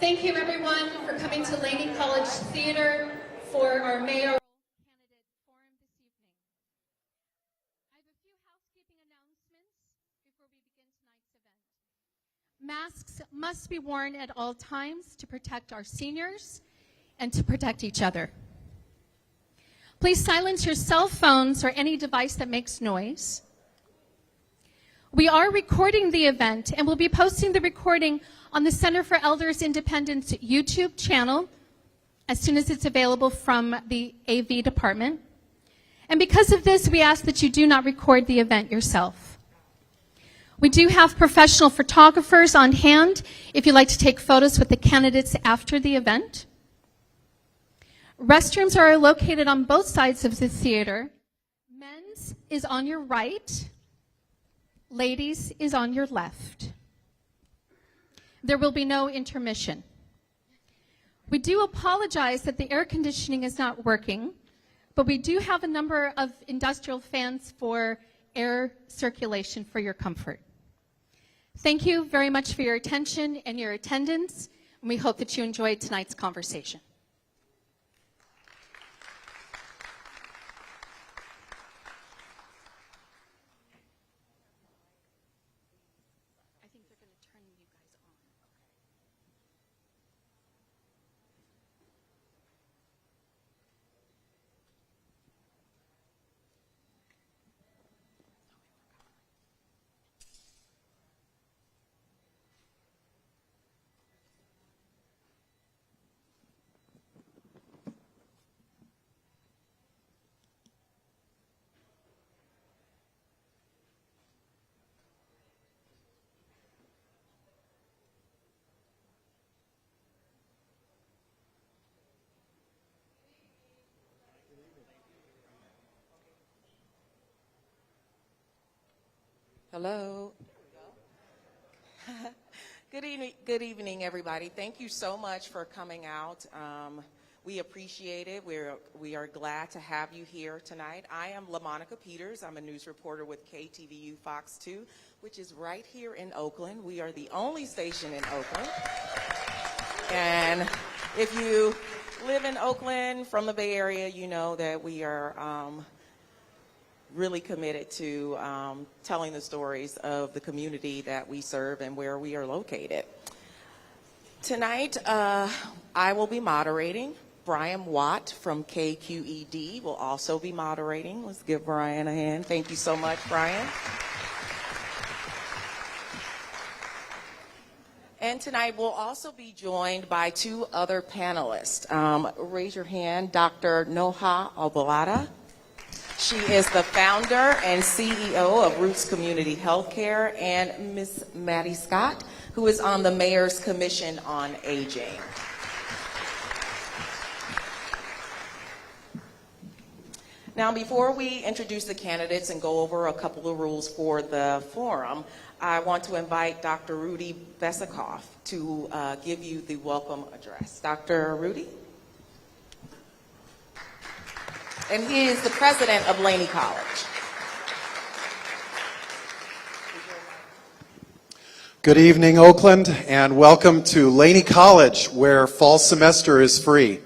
Thank you, everyone, for coming to Laney College Theater for our mayoral candidate forum this evening. I have a few housekeeping announcements before we begin tonight's event. Masks must be worn at all times to protect our seniors and to protect each other. Please silence your cell phones or any device that makes noise. We are recording the event and will be posting the recording on the Center for Elders Independence YouTube channel as soon as it's available from the AV department. And because of this, we ask that you do not record the event yourself. We do have professional photographers on hand if you'd like to take photos with the candidates after the event. Restrooms are located on both sides of the theater. Men's is on your right. Ladies is on your left. There will be no intermission. We do apologize that the air conditioning is not working, but we do have a number of industrial fans for air circulation for your comfort. Thank you very much for your attention and your attendance, and we hope that you enjoyed tonight's conversation. Hello. Good evening, everybody. Thank you so much for coming out. We appreciate it. We are glad to have you here tonight. I am LaMonica Peters. I'm a news reporter with KTVU Fox 2, which is right here in Oakland. We are the only station in Oakland. And if you live in Oakland from the Bay Area, you know that we are really committed to telling the stories of the community that we serve and where we are located. Tonight, I will be moderating. Brian Watt from KQED will also be moderating. Let's give Brian a hand. Thank you so much, Brian. And tonight we'll also be joined by two other panelists. Raise your hand, Dr. Noha Obalata. She is the founder and CEO of Roots Community Healthcare, and Ms. Maddie Scott, who is on the Mayor's Commission on Aging. Now, before we introduce the candidates and go over a couple of rules for the forum, I want to invite Dr. Rudy Besikoff to give you the welcome address. Dr. Rudy? And he is the president of Laney College. Good evening, Oakland, and welcome to Laney College, where fall semester is free.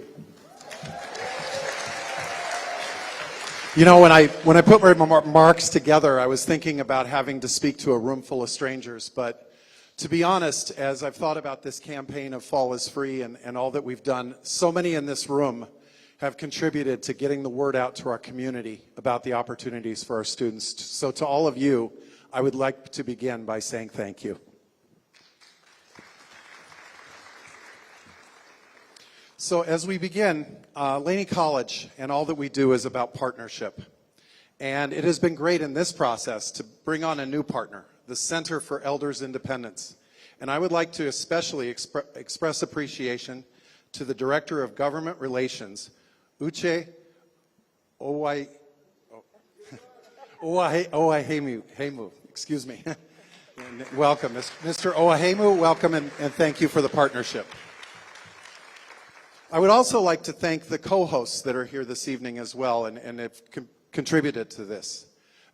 You know, when I put my remarks together, I was thinking about having to speak to a room full of strangers, but to be honest, as I've thought about this campaign of Fall is Free and all that we've done, so many in this room have contributed to getting the word out to our community about the opportunities for our students. So to all of you, I would like to begin by saying thank you. So as we begin, Laney College and all that we do is about partnership. And it has been great in this process to bring on a new partner, the Center for Elders Independence. And I would like to especially express appreciation to the Director of Government Relations, Uche Oahemu, excuse me. Welcome, Mr. Oahemu, welcome and thank you for the partnership. I would also like to thank the co-hosts that are here this evening as well and have contributed to this.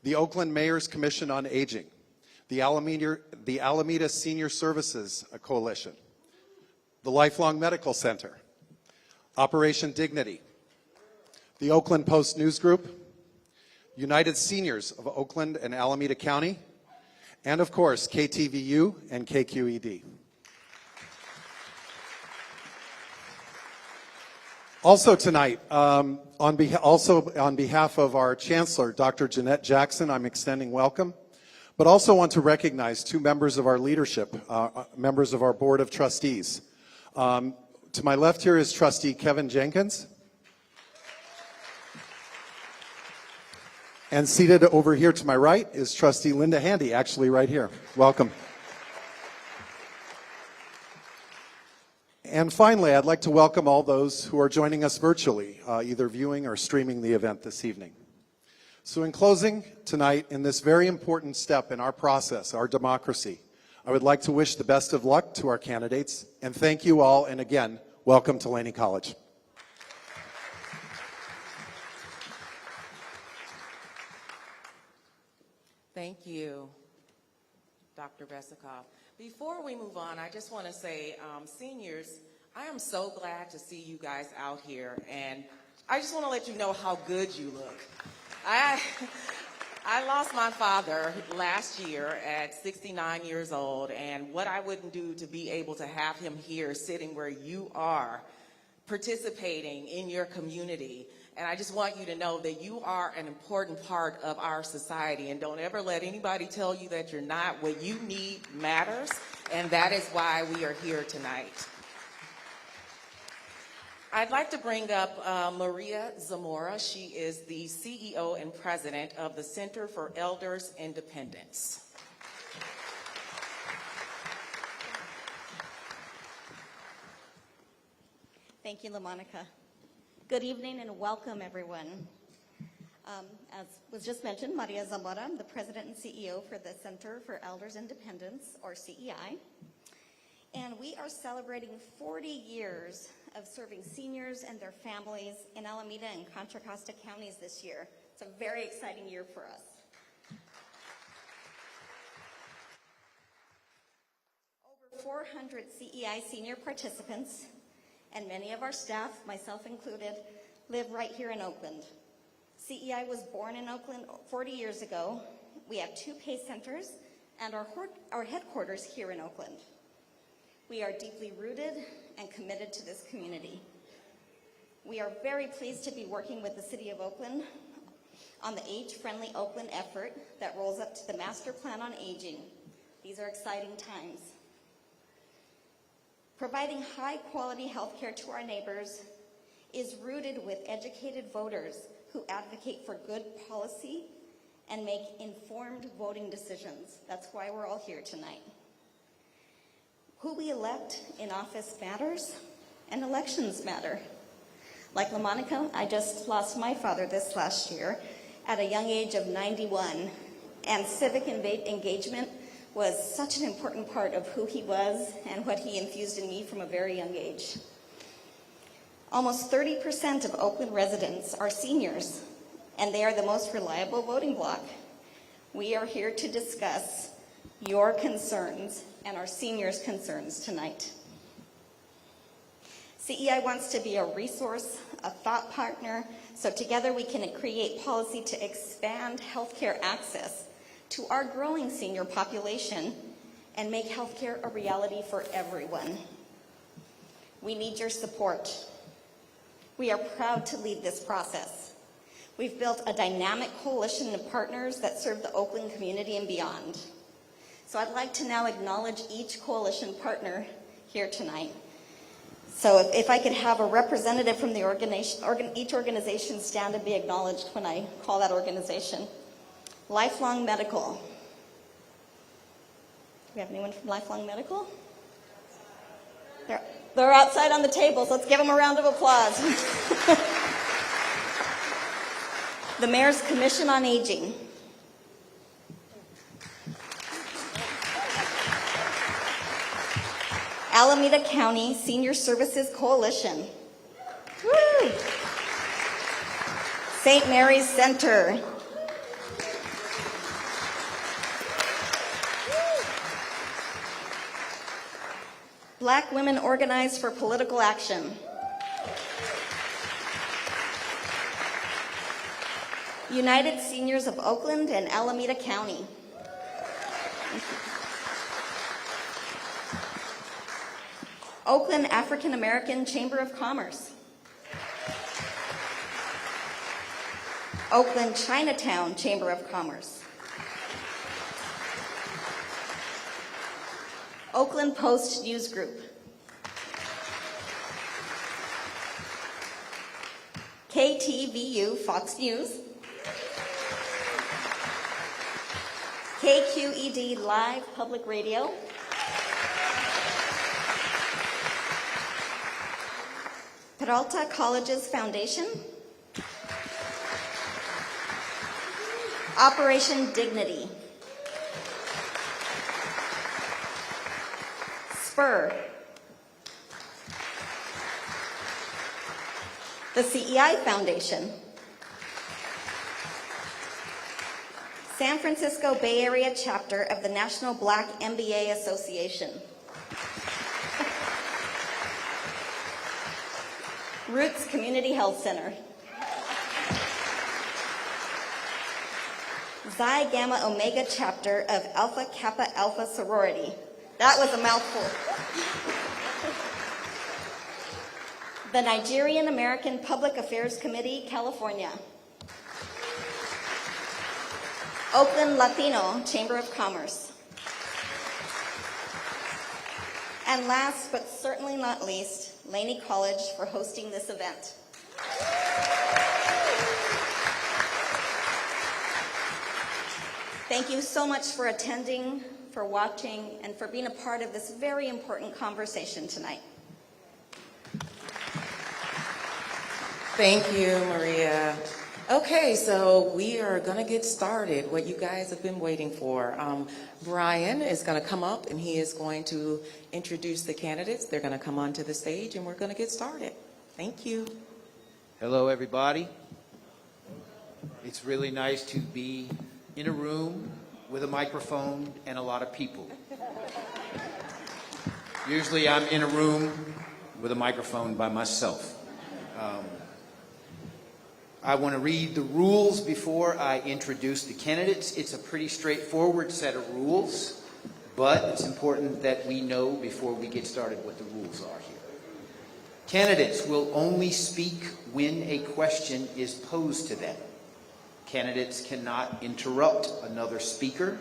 The Oakland Mayor's Commission on Aging, the Alameda Senior Services Coalition, the Lifelong Medical Center, Operation Dignity, the Oakland Post News Group, United Seniors of Oakland and Alameda County, and of course, KTVU and KQED. Also tonight, on behalf of our Chancellor, Dr. Jeanette Jackson, I'm extending welcome, but also want to recognize two members of our leadership, members of our Board of Trustees. To my left here is Trustee Kevin Jenkins. And seated over here to my right is Trustee Linda Handy, actually right here. Welcome. And finally, I'd like to welcome all those who are joining us virtually, either viewing or streaming the event this evening. So in closing tonight, in this very important step in our process, our democracy, I would like to wish the best of luck to our candidates, and thank you all, and again, welcome to Laney College. Thank you, Dr. Besikoff. Before we move on, I just want to say, seniors, I am so glad to see you guys out here, and I just want to let you know how good you look. I lost my father last year at 69 years old, and what I wouldn't do to be able to have him here sitting where you are, participating in your community. And I just want you to know that you are an important part of our society, and don't ever let anybody tell you that you're not. What you need matters, and that is why we are here tonight. I'd like to bring up Maria Zamora. She is the CEO and president of the Center for Elders Independence. Thank you, LaMonica. Good evening and welcome, everyone. As was just mentioned, Maria Zamora, I'm the president and CEO for the Center for Elders Independence, or CEI. And we are celebrating 40 years of serving seniors and their families in Alameda and Contra Costa counties this year. It's a very exciting year for us. Over 400 CEI senior participants and many of our staff, myself included, live right here in Oakland. CEI was born in Oakland 40 years ago. We have 2 PACE centers and our headquarters here in Oakland. We are deeply rooted and committed to this community. We are very pleased to be working with the City of Oakland on the Age-Friendly Oakland effort that rolls up to the Master Plan on Aging. These are exciting times. Providing high-quality health care to our neighbors is rooted with educated voters who advocate for good policy and make informed voting decisions. That's why we're all here tonight. Who we elect in office matters, and elections matter. Like LaMonica, I just lost my father this last year at a young age of 91, and civic engagement was such an important part of who he was and what he infused in me from a very young age. Almost 30% of Oakland residents are seniors, and they are the most reliable voting bloc. We are here to discuss your concerns and our seniors' concerns tonight. CEI wants to be a resource, a thought partner, so together we can create policy to expand healthcare access to our growing senior population and make healthcare a reality for everyone. We need your support. We are proud to lead this process. We've built a dynamic coalition of partners that serve the Oakland community and beyond. So I'd like to now acknowledge each coalition partner here tonight. So if I could have a representative from the each organization stand and be acknowledged when I call that organization. Lifelong Medical. Do we have anyone from Lifelong Medical? They're outside on the tables. Let's give them a round of applause. The Mayor's Commission on Aging. Alameda County Senior Services Coalition. Woo! St. Mary's Center. Black Women Organize for Political Action. United Seniors of Oakland and Alameda County. Oakland African American Chamber of Commerce. Oakland Chinatown Chamber of Commerce. Oakland Post News Group. KTVU Fox News. KQED Live Public Radio. Peralta Colleges Foundation. Operation Dignity. Spur. The CEI Foundation. San Francisco Bay Area chapter of the National Black MBA Association. Roots Community Health Center. Xi Gamma Omega chapter of Alpha Kappa Alpha sorority. That was a mouthful. The Nigerian American Public Affairs Committee, California. Oakland Latino Chamber of Commerce. And last but certainly not least, Laney College for hosting this event. Thank you so much for attending, for watching, and for being a part of this very important conversation tonight. Thank you, Maria. Okay, so we are going to get started, what you guys have been waiting for. Brian is going to come up and he is going to introduce the candidates. They're going to come onto the stage and we're going to get started. Thank you. Hello, everybody. It's really nice to be in a room with a microphone and a lot of people. Usually I'm in a room with a microphone by myself. I want to read the rules before I introduce the candidates. It's a pretty straightforward set of rules, but it's important that we know before we get started what the rules are here. Candidates will only speak when a question is posed to them. Candidates cannot interrupt another speaker.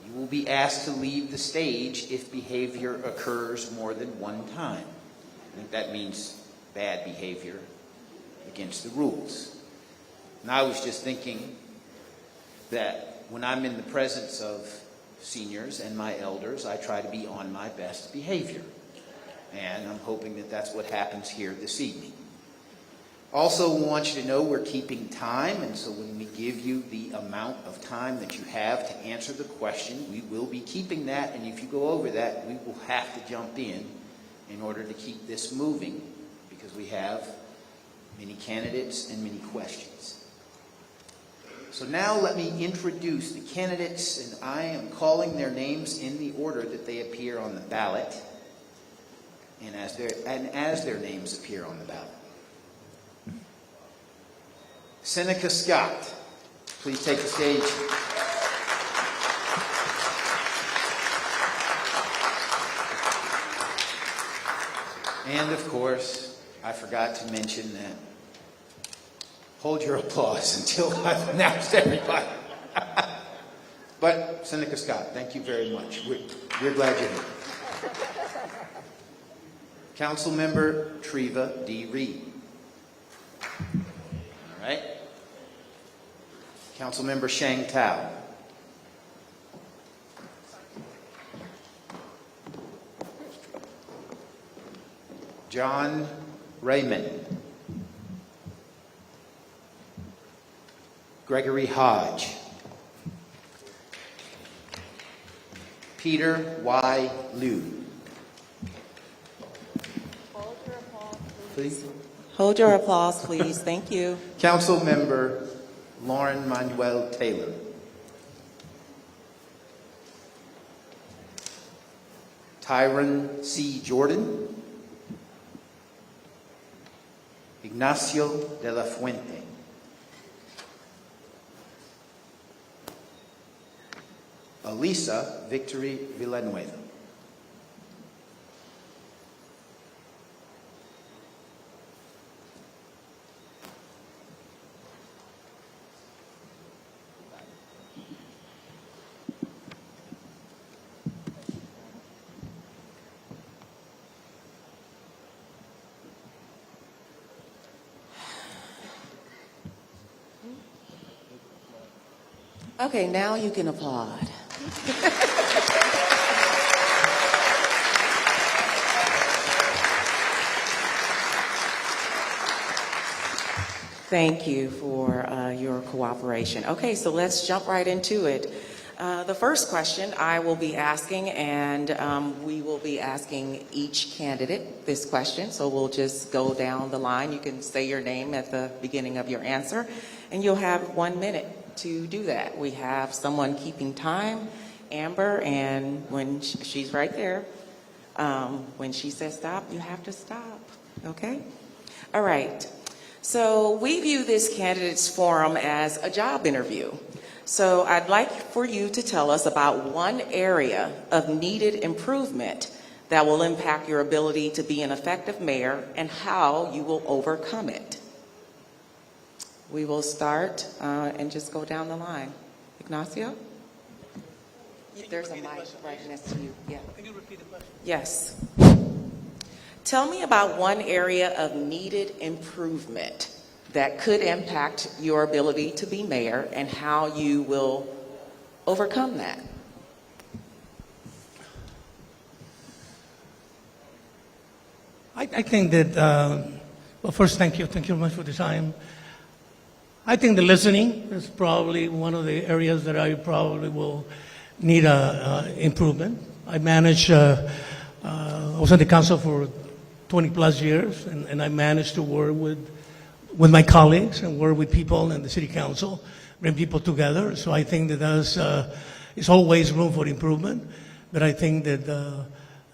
You will be asked to leave the stage if behavior occurs more than one time. I think that means bad behavior against the rules. And I was just thinking that when I'm in the presence of seniors and my elders, I try to be on my best behavior. And I'm hoping that that's what happens here this evening. Also want you to know we're keeping time, and so when we give you the amount of time that you have to answer the question, we will be keeping that, and if you go over that, we will have to jump in order to keep this moving, because we have many candidates and many questions. So now let me introduce the candidates, and I am calling their names in the order that they appear on the ballot, and as their names appear on the ballot. Seneca Scott, please take the stage. And of course, I forgot to mention that. Hold your applause until I've announced everybody. But Seneca Scott, thank you very much. We're glad you're here. Councilmember Treva D. Reed. All right. Councilmember Shang Tao. John Raymond. Gregory Hodge. Peter Y. Liu. Please. Hold your applause, please. Thank you. Councilmember Lauren Manuel Taylor. Tyron C. Jordan, Ignacio de la Fuente, Elisa Victory Villanueva, Okay, now you can applaud. Thank you for your cooperation. Okay, so let's jump right into it. The first question I will be asking, and we will be asking each candidate this question, so we'll just go down the line. You can say your name at the beginning of your answer, and you'll have 1 minute to do that. We have someone keeping time, Amber, and when she's right there, when she says stop, you have to stop, okay? All right, so we view this candidates forum as a job interview. So I'd like for you to tell us about one area of needed improvement that will impact your ability to be an effective mayor and how you will overcome it. We will start and just go down the line. Ignacio? There's a mic right next to you. Yeah. Can you repeat the question? Yes. Tell me about one area of needed improvement that could impact your ability to be mayor and how you will overcome that. I think that, well, first, thank you very much for the time. I think the listening is probably one of the areas that I probably will need improvement. I was on the council for 20 plus years, and I managed to work with my colleagues and work with people in the city council, bring people together. So I think that there's always room for improvement, but I think that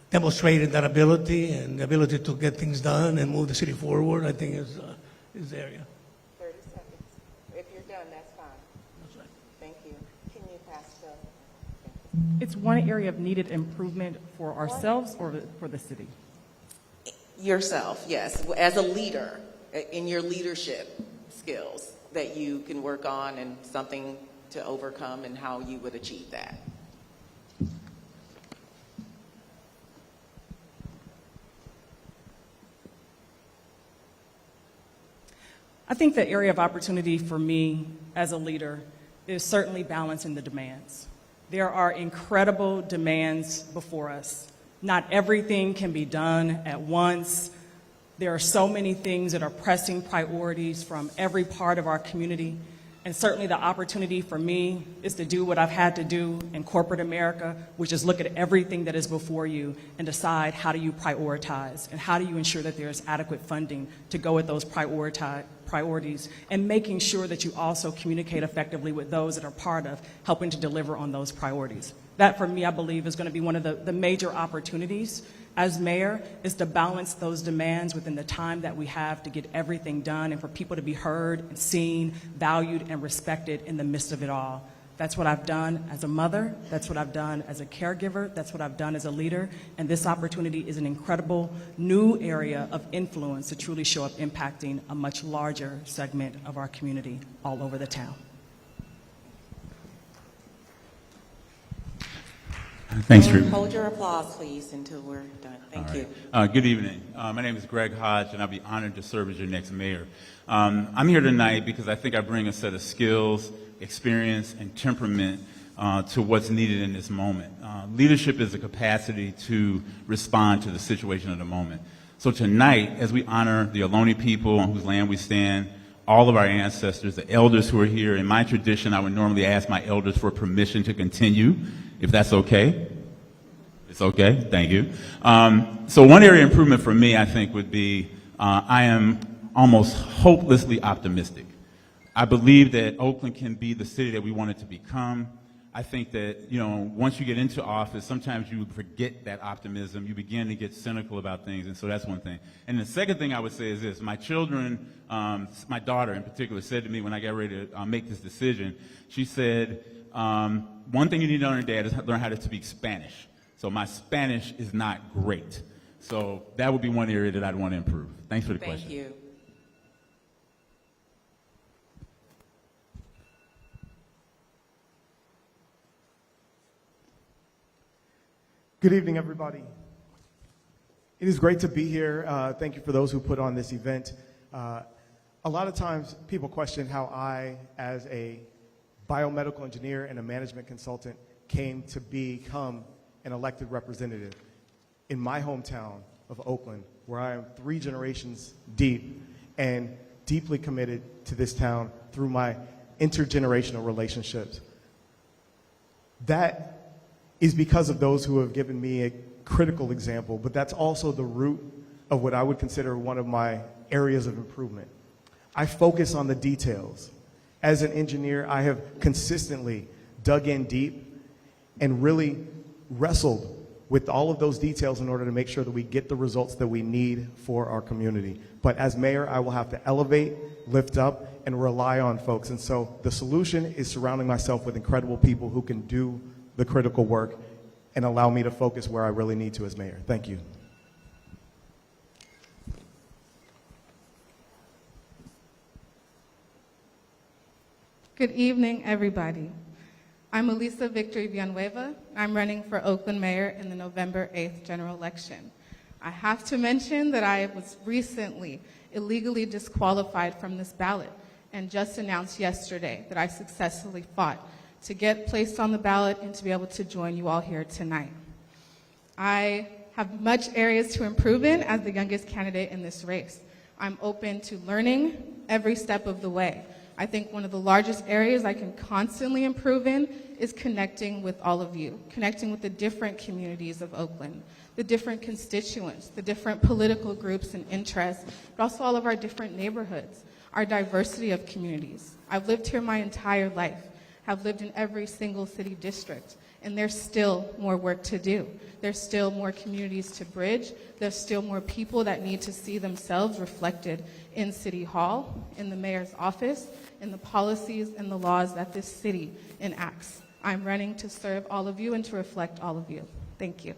demonstrating that ability and the ability to get things done and move the city forward, I think is the area. 30 seconds. If you're done, that's fine. That's right. Thank you. Can you pass the... It's one area of needed improvement for ourselves or for the city? Yourself, yes, as a leader, in your leadership skills that you can work on and something to overcome and how you would achieve that. I think the area of opportunity for me as a leader is certainly balancing the demands. There are incredible demands before us. Not everything can be done at once. There are so many things that are pressing priorities from every part of our community. And certainly the opportunity for me is to do what I've had to do in corporate America, which is look at everything that is before you and decide how do you prioritize and how do you ensure that there's adequate funding to go with those priorities, and making sure that you also communicate effectively with those that are part of helping to deliver on those priorities. That, for me, I believe is going to be one of the major opportunities as mayor, is to balance those demands within the time that we have to get everything done and for people to be heard and seen, valued, and respected in the midst of it all. That's what I've done as a mother. That's what I've done as a caregiver. That's what I've done as a leader. And this opportunity is an incredible new area of influence to truly show up impacting a much larger segment of our community all over the town. Thanks, Drew. Hold your applause, please, until we're done. Thank you. Good evening. My name is Greg Hodge, and I'll be honored to serve as your next mayor. I'm here tonight because I think I bring a set of skills, experience, and temperament to what's needed in this moment. Leadership is a capacity to respond to the situation of the moment. So tonight, as we honor the Ohlone people on whose land we stand, all of our ancestors, the elders who are here, in my tradition, I would normally ask my elders for permission to continue, if that's okay. It's okay, thank you. So one area of improvement for me, I think, would be I am almost hopelessly optimistic. I believe that Oakland can be the city that we want it to become. I think that, you know, once you get into office, sometimes you forget that optimism. You begin to get cynical about things, and so that's one thing. And the second thing I would say is this. My children, my daughter in particular, said to me when I got ready to make this decision, she said, one thing you need to learn, Dad, is learn how to speak Spanish. So my Spanish is not great. So that would be one area that I'd want to improve. Thanks for the question. Thank you. Good evening, everybody. It is great to be here. Thank you for those who put on this event. A lot of times people question how I, as a biomedical engineer and a management consultant, came to become an elected representative in my hometown of Oakland, where I am 3 generations deep and deeply committed to this town through my intergenerational relationships. That is because of those who have given me a critical example, but that's also the root of what I would consider one of my areas of improvement. I focus on the details. As an engineer, I have consistently dug in deep and really wrestled with all of those details in order to make sure that we get the results that we need for our community. But as mayor, I will have to elevate, lift up, and rely on folks. And so the solution is surrounding myself with incredible people who can do the critical work and allow me to focus where I really need to as mayor. Thank you. Good evening, everybody. I'm Elisa Victory Villanueva. I'm running for Oakland Mayor in the November 8th general election. I have to mention that I was recently illegally disqualified from this ballot and just announced yesterday that I successfully fought to get placed on the ballot and to be able to join you all here tonight. I have much areas to improve in as the youngest candidate in this race. I'm open to learning every step of the way. I think one of the largest areas I can constantly improve in is connecting with all of you, connecting with the different communities of Oakland, the different constituents, the different political groups and interests, but also all of our different neighborhoods, our diversity of communities. I've lived here my entire life. Have lived in every single city district, and there's still more work to do. There's still more communities to bridge. There's still more people that need to see themselves reflected in City Hall, in the mayor's office, in the policies and the laws that this city enacts. I'm running to serve all of you and to reflect all of you. Thank you.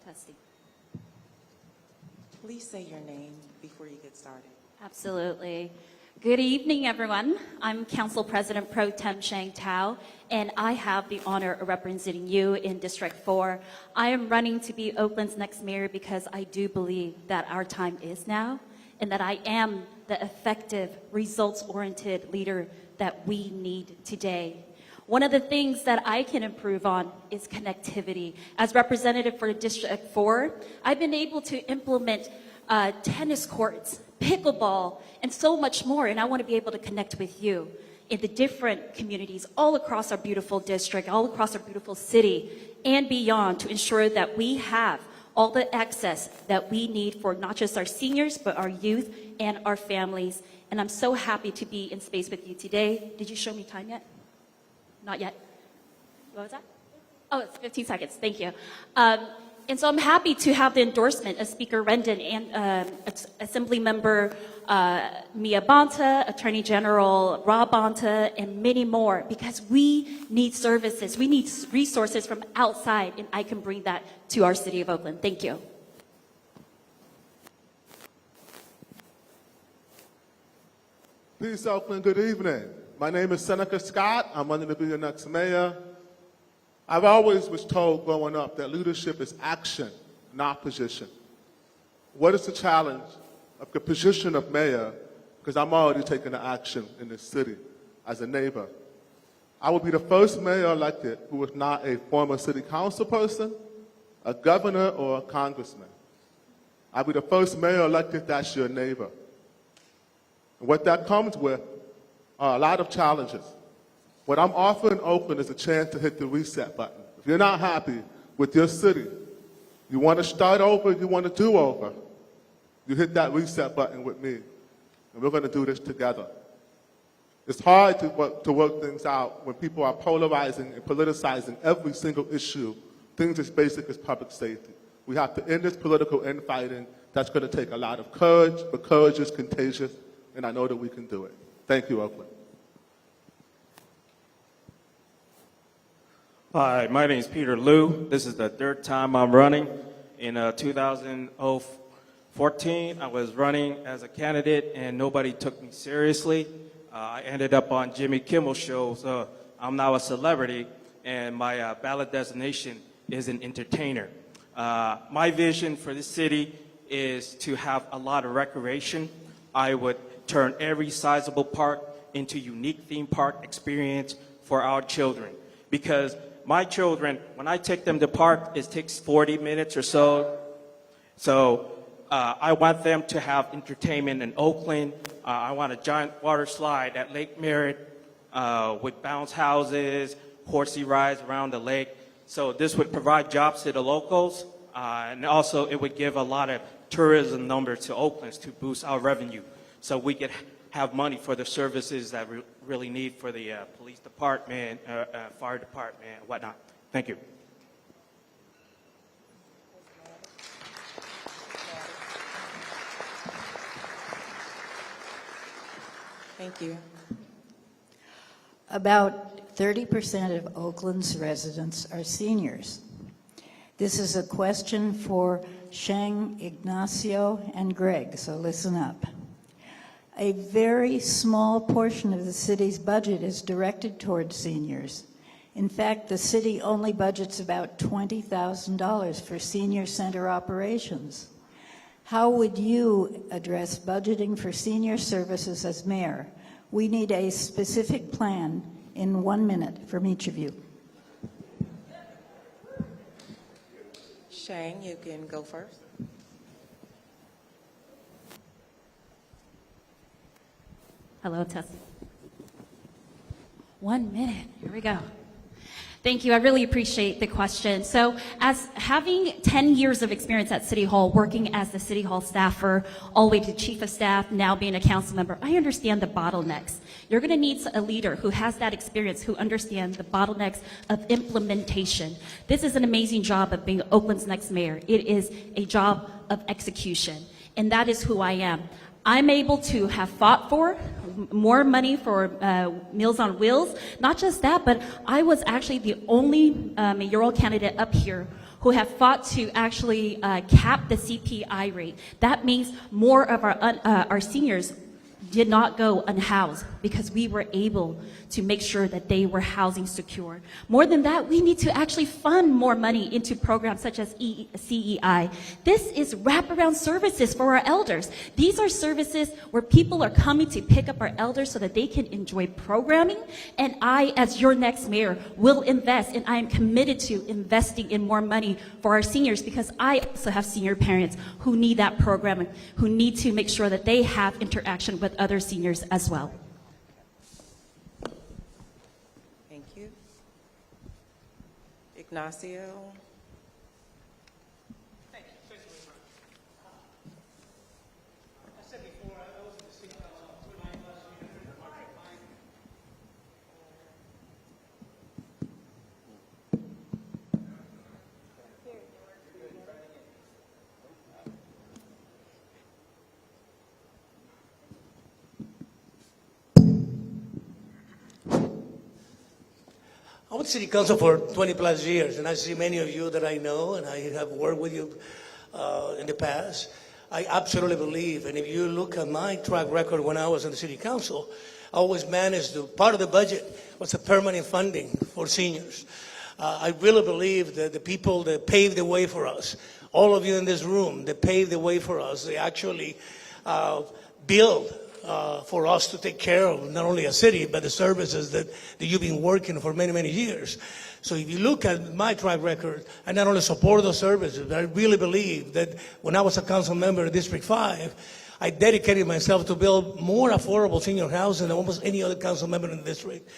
Testing. Please say your name before you get started. Absolutely. Good evening, everyone. I'm Council President Pro Tem Shang Tao, and I have the honor of representing you in District 4. I am running to be Oakland's next mayor because I do believe that our time is now, and that I am the effective, results-oriented leader that we need today. One of the things that I can improve on is connectivity. As representative for District 4, I've been able to implement tennis courts, pickleball, and so much more, and I want to be able to connect with you in the different communities all across our beautiful district, all across our beautiful city, and beyond, to ensure that we have all the access that we need for not just our seniors, but our youth and our families. And I'm so happy to be in space with you today. Did you show me time yet? Not yet. What was that? Oh, it's 15 seconds. Thank you. And so I'm happy to have the endorsement of Speaker Rendon and Assembly Member Mia Bonta, Attorney General Rob Bonta, and many more, because we need services. We need resources from outside, and I can bring that to our city of Oakland. Thank you. Peace, Oakland. Good evening. My name is Seneca Scott. I'm running to be your next mayor. I've always was told growing up that leadership is action, not position. What is the challenge of the position of mayor? Because I'm already taking the action in this city as a neighbor. I will be the first mayor elected who is not a former city council person, a governor, or a congressman. I'll be the first mayor elected that's your neighbor. And what that comes with are a lot of challenges. What I'm offering Oakland is a chance to hit the reset button. If you're not happy with your city, you want to start over, you want to do over, you hit that reset button with me. and we're going to do this together. It's hard to work things out when people are polarizing and politicizing every single issue, things as basic as public safety. We have to end this political infighting. That's going to take a lot of courage, but courage is contagious, and I know that we can do it. Thank you, Oakland. Hi, my name is Peter Liu. This is the third time I'm running. In 2014, I was running as a candidate, and nobody took me seriously. I ended up on Jimmy Kimmel's show, so I'm now a celebrity, and my ballot designation is an entertainer. My vision for this city is to have a lot of recreation. I would turn every sizable park into unique theme park experience for our children. Because my children, when I take them to park, it takes 40 minutes or so. So I want them to have entertainment in Oakland. I want a giant water slide at Lake Merritt with bounce houses, horsey rides around the lake. So this would provide jobs to the locals, and also it would give a lot of tourism numbers to Oakland to boost our revenue. So we could have money for the services that we really need for the police department, fire department, and whatnot. Thank you. Thank you. About 30% of Oakland's residents are seniors. This is a question for Sheng, Ignacio, and Greg, so listen up. A very small portion of the city's budget is directed towards seniors. In fact, the city only budgets about $20,000 for senior center operations. How would you address budgeting for senior services as mayor? We need a specific plan in 1 minute from each of you. Shane, you can go first. Hello, Tessie. 1 minute. Here we go. Thank you. I really appreciate the question. So as having 10 years of experience at City Hall, working as the City Hall staffer, all the way to chief of staff, now being a council member, I understand the bottlenecks. You're going to need a leader who has that experience, who understands the bottlenecks of implementation. This is an amazing job of being Oakland's next mayor. It is a job of execution, and that is who I am. I'm able to have fought for more money for Meals on Wheels. Not just that, but I was actually the only mayoral candidate up here who have fought to actually cap the CPI rate. That means more of our seniors did not go unhoused because we were able to make sure that they were housing secure. More than that, we need to actually fund more money into programs such as CEI. This is wraparound services for our elders. These are services where people are coming to pick up our elders so that they can enjoy programming. And I, as your next mayor, will invest, and I am committed to investing in more money for our seniors because I also have senior parents who need that programming, who need to make sure that they have interaction with other seniors as well. Thank you. Ignacio. I was city council for 20 plus years, and I see many of you that I know, and I have worked with you in the past. I absolutely believe, and if you look at my track record when I was in the city council, I always managed to, part of the budget was a permanent funding for seniors. I really believe that the people that paved the way for us, all of you in this room, that paved the way for us, they actually build for us to take care of not only a city, but the services that you've been working for many, many years. So if you look at my track record, I not only support those services, but I really believe that when I was a council member in District 5, I dedicated myself to build more affordable senior housing than almost any other council member in the district.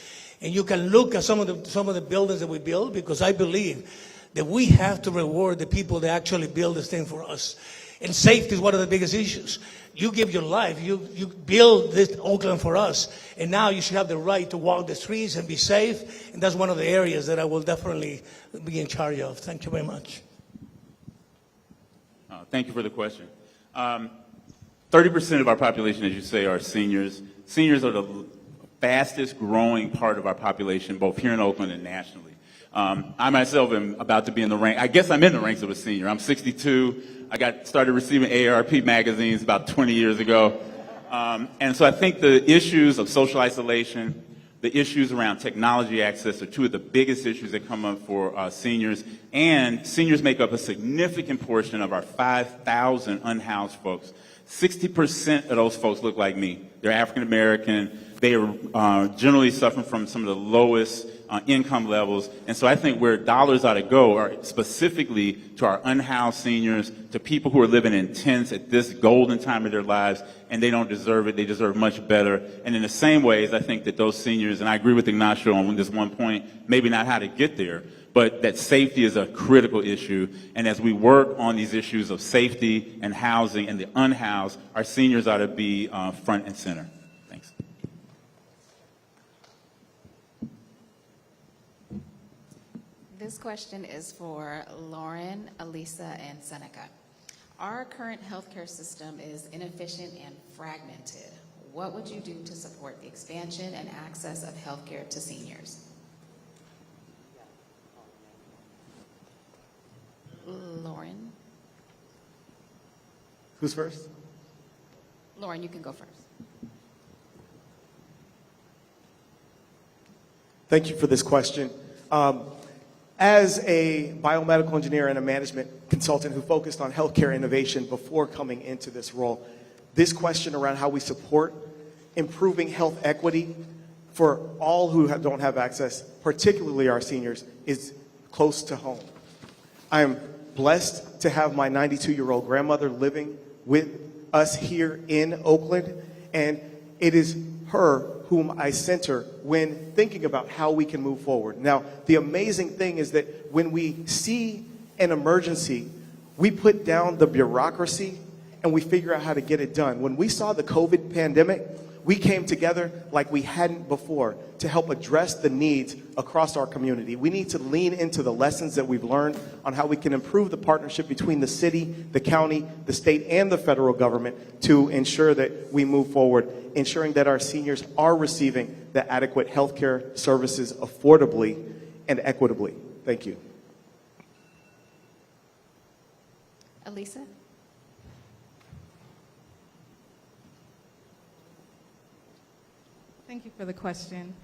And you can look at some of the buildings that we build, because I believe that we have to reward the people that actually build this thing for us. And safety is one of the biggest issues. You give your life, you build this Oakland for us, and now you should have the right to walk the streets and be safe, and that's one of the areas that I will definitely be in charge of. Thank you very much. Thank you for the question. 30% of our population, as you say, are seniors. Seniors are the fastest growing part of our population, both here in Oakland and nationally. I myself am about to be in the rank. I guess I'm in the ranks of a senior. I'm 62. I started receiving AARP magazines about 20 years ago. And so I think the issues of social isolation, the issues around technology access are two of the biggest issues that come up for seniors. And seniors make up a significant portion of our 5,000 unhoused folks. 60% of those folks look like me. They're African American. They are generally suffering from some of the lowest income levels. And so I think where dollars ought to go are specifically to our unhoused seniors, to people who are living in tents at this golden time of their lives, and they don't deserve it. They deserve much better. And in the same ways, I think that those seniors, and I agree with Ignacio on this one point, maybe not how to get there, but that safety is a critical issue. And as we work on these issues of safety and housing and the unhoused, our seniors ought to be front and center. Thanks. This question is for Lauren, Elisa, and Seneca. Our current healthcare system is inefficient and fragmented. What would you do to support the expansion and access of healthcare to seniors? Lauren. Who's first? Lauren, you can go first. Thank you for this question. As a biomedical engineer and a management consultant who focused on healthcare innovation before coming into this role, this question around how we support improving health equity for all who don't have access, particularly our seniors, is close to home. I am blessed to have my 92-year-old grandmother living with us here in Oakland, and it is her whom I center when thinking about how we can move forward. Now, the amazing thing is that when we see an emergency, we put down the bureaucracy and we figure out how to get it done. When we saw the COVID pandemic, we came together like we hadn't before to help address the needs across our community. We need to lean into the lessons that we've learned on how we can improve the partnership between the city, the county, the state, and the federal government to ensure that we move forward, ensuring that our seniors are receiving the adequate health care services affordably and equitably. Thank you. Elisa? Thank you for the question.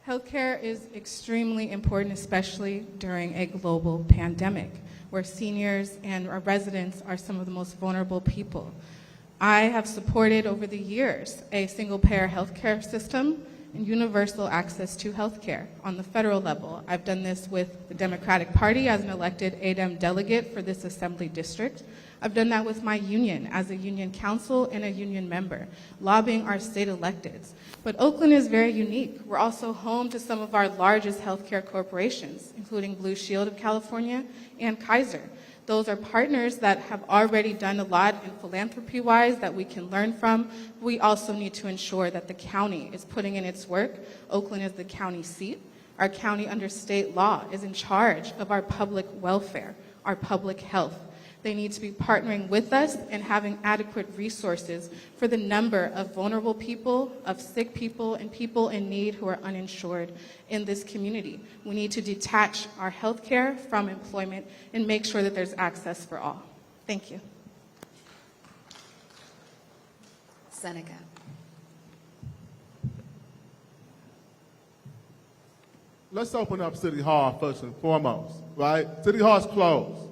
Healthcare is extremely important, especially during a global pandemic, where seniors and our residents are some of the most vulnerable people. I have supported over the years a single-payer healthcare system and universal access to healthcare on the federal level. I've done this with the Democratic Party as an elected ADEM delegate for this assembly district. I've done that with my union as a union council and a union member, lobbying our state electeds. But Oakland is very unique. We're also home to some of our largest healthcare corporations, including Blue Shield of California and Kaiser. Those are partners that have already done a lot in philanthropy-wise that we can learn from. We also need to ensure that the county is putting in its work. Oakland is the county seat. Our county under state law is in charge of our public welfare, our public health. They need to be partnering with us and having adequate resources for the number of vulnerable people, of sick people, and people in need who are uninsured in this community. We need to detach our health care from employment and make sure that there's access for all. Thank you. Seneca. Let's open up City Hall first and foremost, right? City Hall's closed.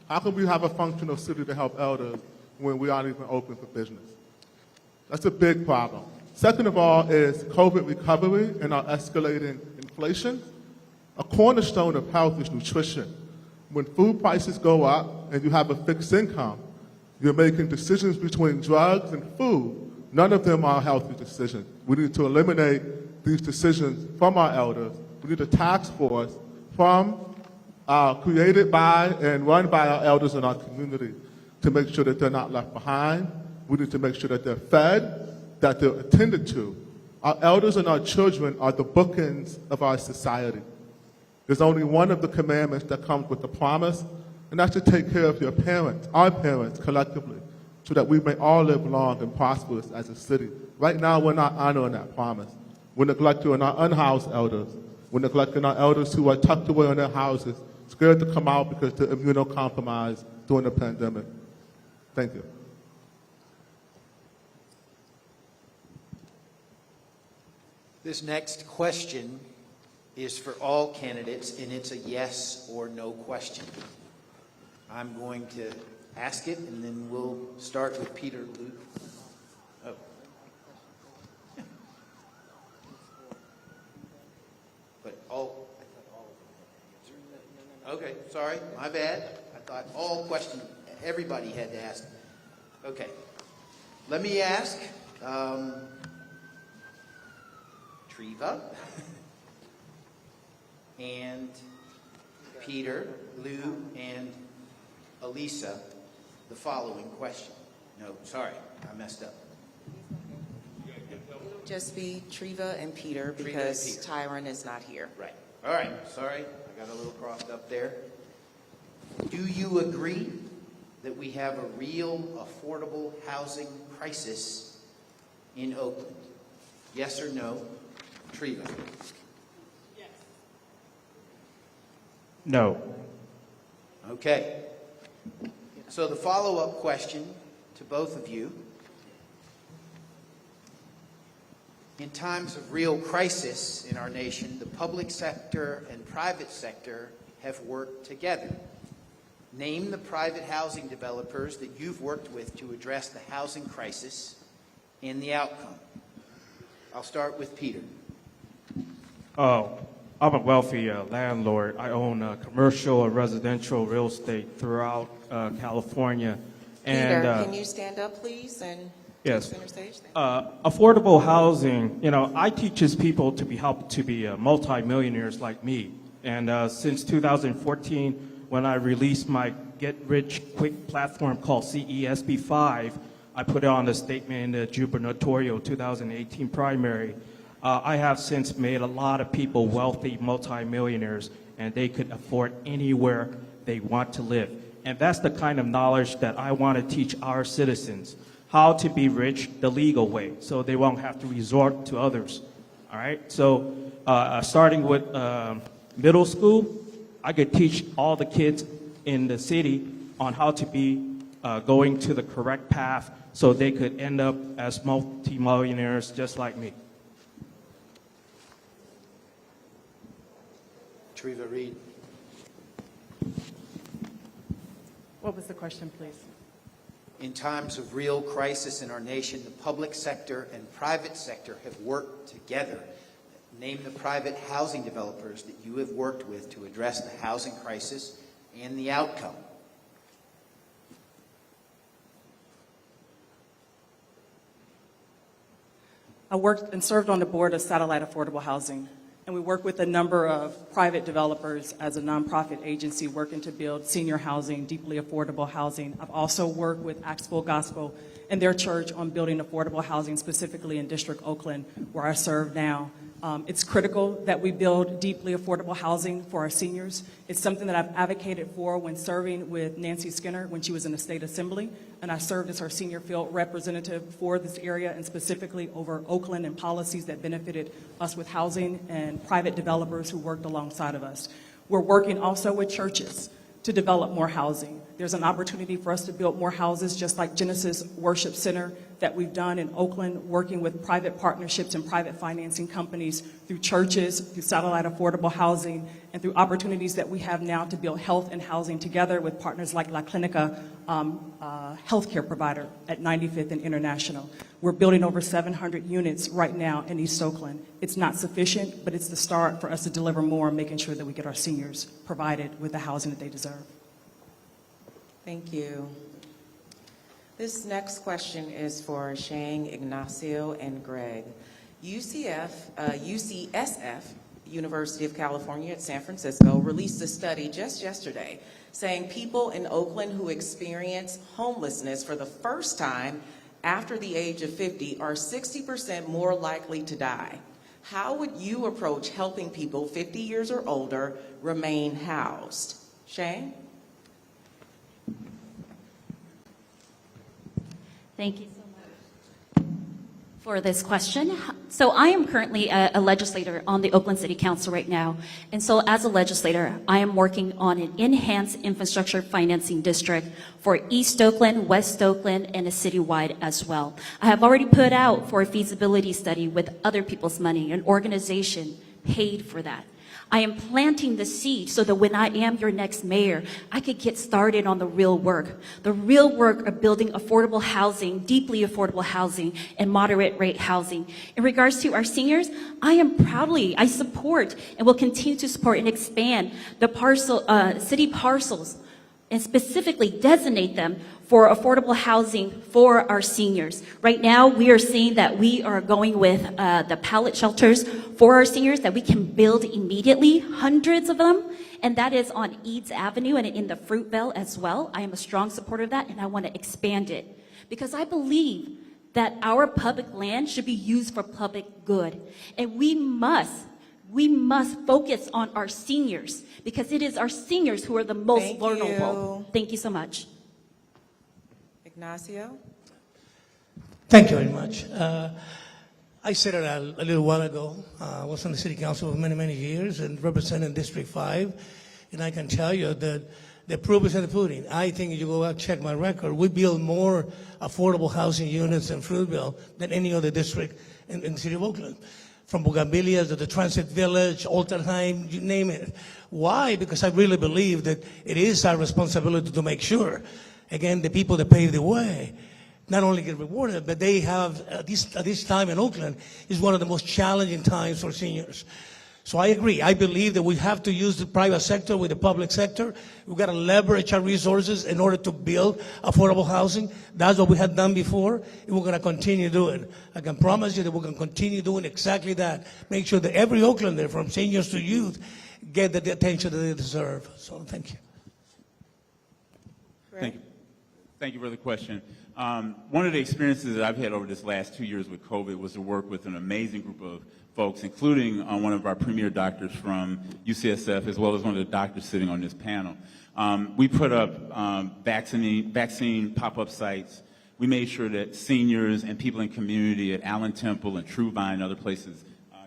How can we have a functional city to help elders when we aren't even open for business? That's a big problem. Second of all is COVID recovery and our escalating inflation. A cornerstone of health is nutrition. When food prices go up and you have a fixed income, you're making decisions between drugs and food. None of them are healthy decisions. We need to eliminate these decisions from our elders. We need a task force created by and run by our elders in our community to make sure that they're not left behind. We need to make sure that they're fed, that they're attended to. Our elders and our children are the bookends of our society. There's only one of the commandments that comes with the promise, and that's to take care of your parents, our parents collectively, so that we may all live long and prosperous as a city. Right now, we're not honoring that promise. We're neglecting our unhoused elders. We're neglecting our elders who are tucked away in their houses, scared to come out because they're immunocompromised during the pandemic. Thank you. This next question is for all candidates, and it's a yes or no question. I'm going to ask it, and then we'll start with Peter Luke. Oh. But all, I thought all of them had to answer. Okay, sorry, my bad. I thought all questions, everybody had to ask. Okay, let me ask Treva and Peter, Lou, and Elisa the following question. No, sorry, I messed up. Just be Treva and Peter because Tyron is not here. Right. All right. Sorry, I got a little crossed up there. Do you agree that we have a real affordable housing crisis in Oakland? Yes or no? Treva. Yes. No. Okay. So the follow-up question to both of you. In times of real crisis in our nation, the public sector and private sector have worked together. Name the private housing developers that you've worked with to address the housing crisis and the outcome. I'll start with Peter. Oh, I'm a wealthy landlord. I own commercial and residential real estate throughout California. Peter, can you stand up, please, and yes, center stage? affordable housing. You know, I teaches people to be helped to be multi-millionaires like me. And since 2014, when I released my Get Rich Quick platform called CESB5, I put it on the statement in the gubernatorial 2018 primary. I have since made a lot of people wealthy multimillionaires, and they could afford anywhere they want to live. And that's the kind of knowledge that I want to teach our citizens, how to be rich the legal way, so they won't have to resort to others. All right? So starting with middle school, I could teach all the kids in the city on how to be going to the correct path so they could end up as multimillionaires just like me. Treva Reed. What was the question, please? In times of real crisis in our nation, the public sector and private sector have worked together. Name the private housing developers that you have worked with to address the housing crisis and the outcome. I worked and served on the board of Satellite Affordable Housing, and we work with a number of private developers as a nonprofit agency working to build senior housing, deeply affordable housing. I've also worked with Axel Gospel and their church on building affordable housing, specifically in District Oakland, where I serve now. It's critical that we build deeply affordable housing for our seniors. It's something that I've advocated for when serving with Nancy Skinner when she was in the state assembly, and I served as her senior field representative for this area and specifically over Oakland and policies that benefited us with housing and private developers who worked alongside of us. We're working also with churches to develop more housing. There's an opportunity for us to build more houses, just like Genesis Worship Center that we've done in Oakland, working with private partnerships and private financing companies through churches, through satellite affordable housing, and through opportunities that we have now to build health and housing together with partners like La Clinica, healthcare provider at 95th and International. We're building over 700 units right now in East Oakland. It's not sufficient, but it's the start for us to deliver more, making sure that we get our seniors provided with the housing that they deserve. Thank you. This next question is for Shang, Ignacio, and Greg. UCSF University of California at San Francisco released a study just yesterday saying people in Oakland who experience homelessness for the first time after the age of 50 are 60% more likely to die. How would you approach helping people 50 years or older remain housed? Shane? Thank you so much for this question. So I am currently a legislator on the Oakland City Council right now. And so as a legislator, I am working on an enhanced infrastructure financing district for East Oakland, West Oakland, and a citywide as well. I have already put out for a feasibility study with other people's money. An organization paid for that. I am planting the seed so that when I am your next mayor, I could get started on the real work of building affordable housing, deeply affordable housing, and moderate rate housing. In regards to our seniors, I support and will continue to support and expand the city parcels and specifically designate them for affordable housing for our seniors. Right now, we are seeing that we are going with the pallet shelters for our seniors that we can build immediately, hundreds of them, and that is on Eads Avenue and in the Fruitvale as well. I am a strong supporter of that, and I want to expand it because I believe that our public land should be used for public good, and we must focus on our seniors because it is our seniors who are the most vulnerable. Thank you so much. Ignacio? Thank you very much. I said it a little while ago. I was on the city council for many, many years and represented District 5. And I can tell you that the proof is in the pudding. I think if you go out and check my record, we build more affordable housing units in Fruitvale than any other district in the city of Oakland. From Bougainvillea to the Transit Village, Alterheim, you name it. Why? Because I really believe that it is our responsibility to make sure, again, the people that pave the way not only get rewarded, but they have, at this time in Oakland, is one of the most challenging times for seniors. So I agree. I believe that we have to use the private sector with the public sector. We've got to leverage our resources in order to build affordable housing. That's what we had done before, and we're going to continue doing. I can promise you that we're going to continue doing exactly that. Make sure that every Oaklander, from seniors to youth, get the attention that they deserve. So thank you. Thank you. Thank you for the question. One of the experiences that I've had over this last 2 years with COVID was to work with an amazing group of folks, including one of our premier doctors from UCSF, as well as one of the doctors sitting on this panel. We put up vaccine pop-up sites. We made sure that seniors and people in community at Allen Temple and Truvine and other places